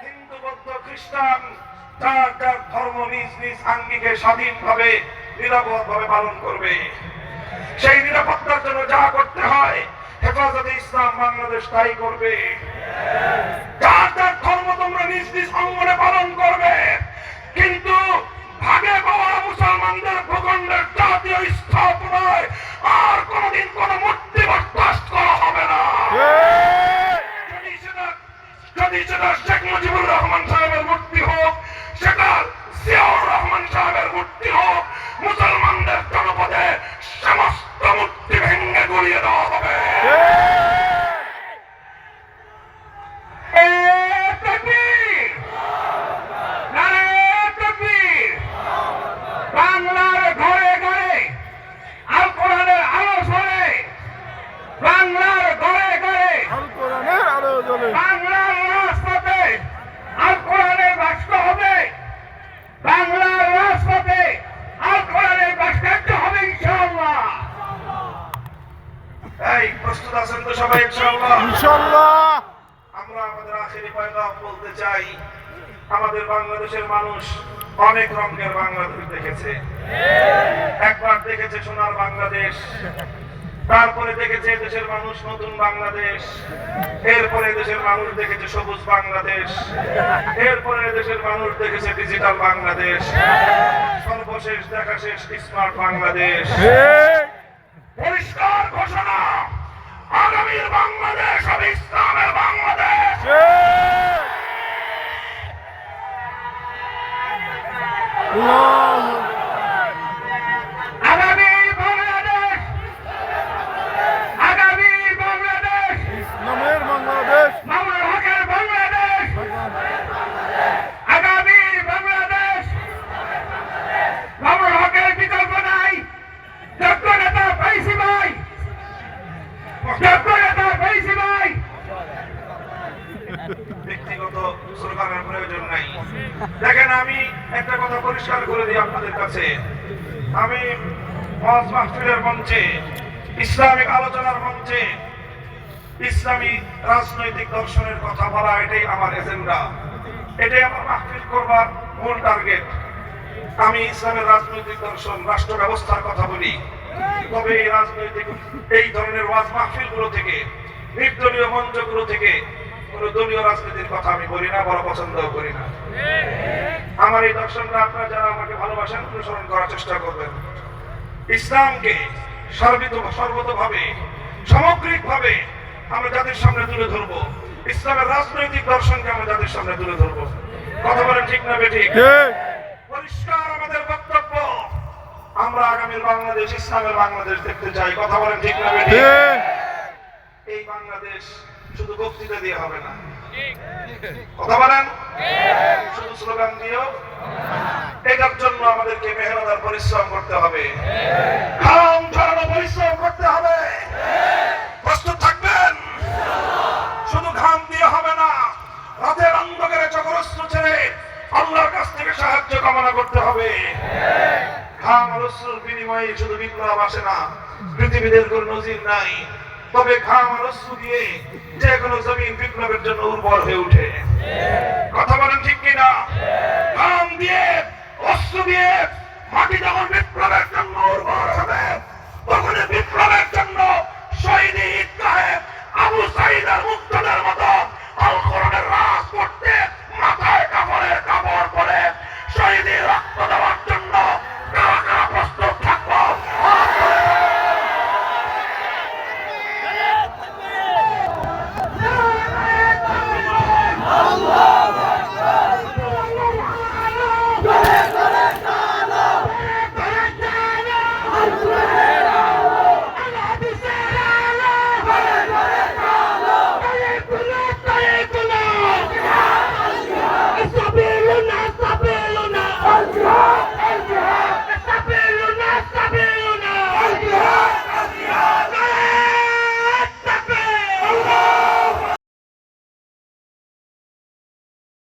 Speaker 2: হিন্দু, বৌদ্ধ, খ্রিস্টান যার যার ধর্ম নিজ নিজ আঙ্গিকে স্বাধীনভাবে নিরাপদভাবে পালন করবে। সেই নিরাপত্তার জন্য যা করতে হয় হেফাজতে ইসলাম বাংলাদেশ তাই করবে। যার যার ধর্ম তোমরা নিজ নিজ অঙ্গনে পালন করবে, কিন্তু ভাগে পাওয়া মুসলমানদের ভূখণ্ডের জাতীয় স্থাপনায় আর কোনদিন কোন মূর্তি বরদাস্ত করা হবে না। যদি সেটা শেখ মুজিবুর রহমান সাহেবের মূর্তি হোক, সেটা জিয়াউর রহমান সাহেবের মূর্তি হোক, মুসলমানদের জনপদে সমস্ত মূর্তি ভেঙে গুড়িয়ে দেওয়া হবে। বাংলার ঘরে ঘরে আল কোরআনের আলো জ্বলে, বাংলার ঘরে ঘরে
Speaker 3: আল কোরআনের আলো জ্বলে,
Speaker 2: বাংলার রাজপথে আল কোরআনের বাক্স হবে, বাংলার রাজপথে আল কোরআনের বাক্স হবে ইনশাআল্লাহ। এই প্রস্তুত আছেন তো সবাই ইনশাআল্লাহ?
Speaker 3: ইনশাআল্লাহ।
Speaker 2: আমরা আমাদের আখেরি পয়গাম বলতে চাই, আমাদের বাংলাদেশের মানুষ অনেক রঙের বাংলাদেশ দেখেছে। একবার দেখেছে সোনার বাংলাদেশ, তারপরে দেখেছে দেশের মানুষ নতুন বাংলাদেশ, এরপরে দেশের মানুষ দেখেছে সবুজ বাংলাদেশ, এরপরে দেশের মানুষ দেখেছে ডিজিটাল বাংলাদেশ, সর্বশেষ দেখা শেষ স্মার্ট বাংলাদেশ। পরিষ্কার ঘোষণা, আগামীর বাংলাদেশ হবে ইসলামের বাংলাদেশ। আগামী বাংলাদেশ, আগামী বাংলাদেশ
Speaker 3: ইসলামের বাংলাদেশ,
Speaker 2: মামুনুল হকের বাংলাদেশ, আগামী বাংলাদেশ মামুনুল হকের বিকল্প নাই। যোগ্য নেতা পাইছি ভাই, যোগ্য নেতা পাইছি ভাই। ব্যক্তিগত স্লোগানের প্রয়োজন নাই। দেখেন, আমি একটা কথা পরিষ্কার করে দিই আপনাদের কাছে, আমি ওয়াজ মাহফিলের মঞ্চে, ইসলামিক আলোচনার মঞ্চে ইসলামী রাজনৈতিক দর্শনের কথা বলা, এটাই আমার এজেন্ডা, এটাই আমার মাহফিল করবার মূল টার্গেট। আমি ইসলামের রাজনৈতিক দর্শন, রাষ্ট্র ব্যবস্থার কথা বলি, তবে এই রাজনৈতিক এই ধরনের ওয়াজ মাহফিলগুলো থেকে, নির্দলীয় মঞ্চগুলো থেকে কোন দলীয় রাজনীতির কথা আমি বলি না, বড় পছন্দও করি না। আমার এই দর্শনটা আপনারা যারা আমাকে ভালোবাসেন অনুসরণ করার চেষ্টা করবেন। ইসলামকে সর্বতভাবে সামগ্রিকভাবে আমরা জাতির সামনে তুলে ধরবো, ইসলামের রাজনৈতিক দর্শনকে আমরা জাতির সামনে তুলে ধরবো। কথা বলেন ঠিক না বেঠিক? পরিষ্কার আমাদের বক্তব্য, আমরা আগামীর বাংলাদেশ ইসলামের বাংলাদেশ দেখতে চাই। কথা বলেন ঠিক না বেঠিক?
Speaker 3: ঠিক।
Speaker 2: এই বাংলাদেশ শুধু বক্তৃতা দিয়ে হবে না, কথা বলেন, শুধু স্লোগান দিয়েও এটার জন্য আমাদেরকে মেহনত আর পরিশ্রম করতে হবে, ঘাম ঝরানো পরিশ্রম করতে হবে। প্রস্তুত থাকবেন? শুধু ঘাম দিয়ে হবে না, রাতের অন্ধকারে চোখের অশ্রু ছেড়ে আল্লাহর কাছ থেকে সাহায্য কামনা করতে হবে। ঘাম আর অশ্রুর বিনিময়ে শুধু বিপ্লব আসে না, পৃথিবীতে কোনো নজির নাই। তবে ঘাম আর অশ্রু দিয়ে যে কোনো জমিন বিপ্লবের জন্য উর্বর হয়ে ওঠে। কথা বলেন ঠিক কিনা? ঘাম দিয়ে অশ্রু দিয়ে মাটি যখন বিপ্লবের জন্য উর্বর হবে তখন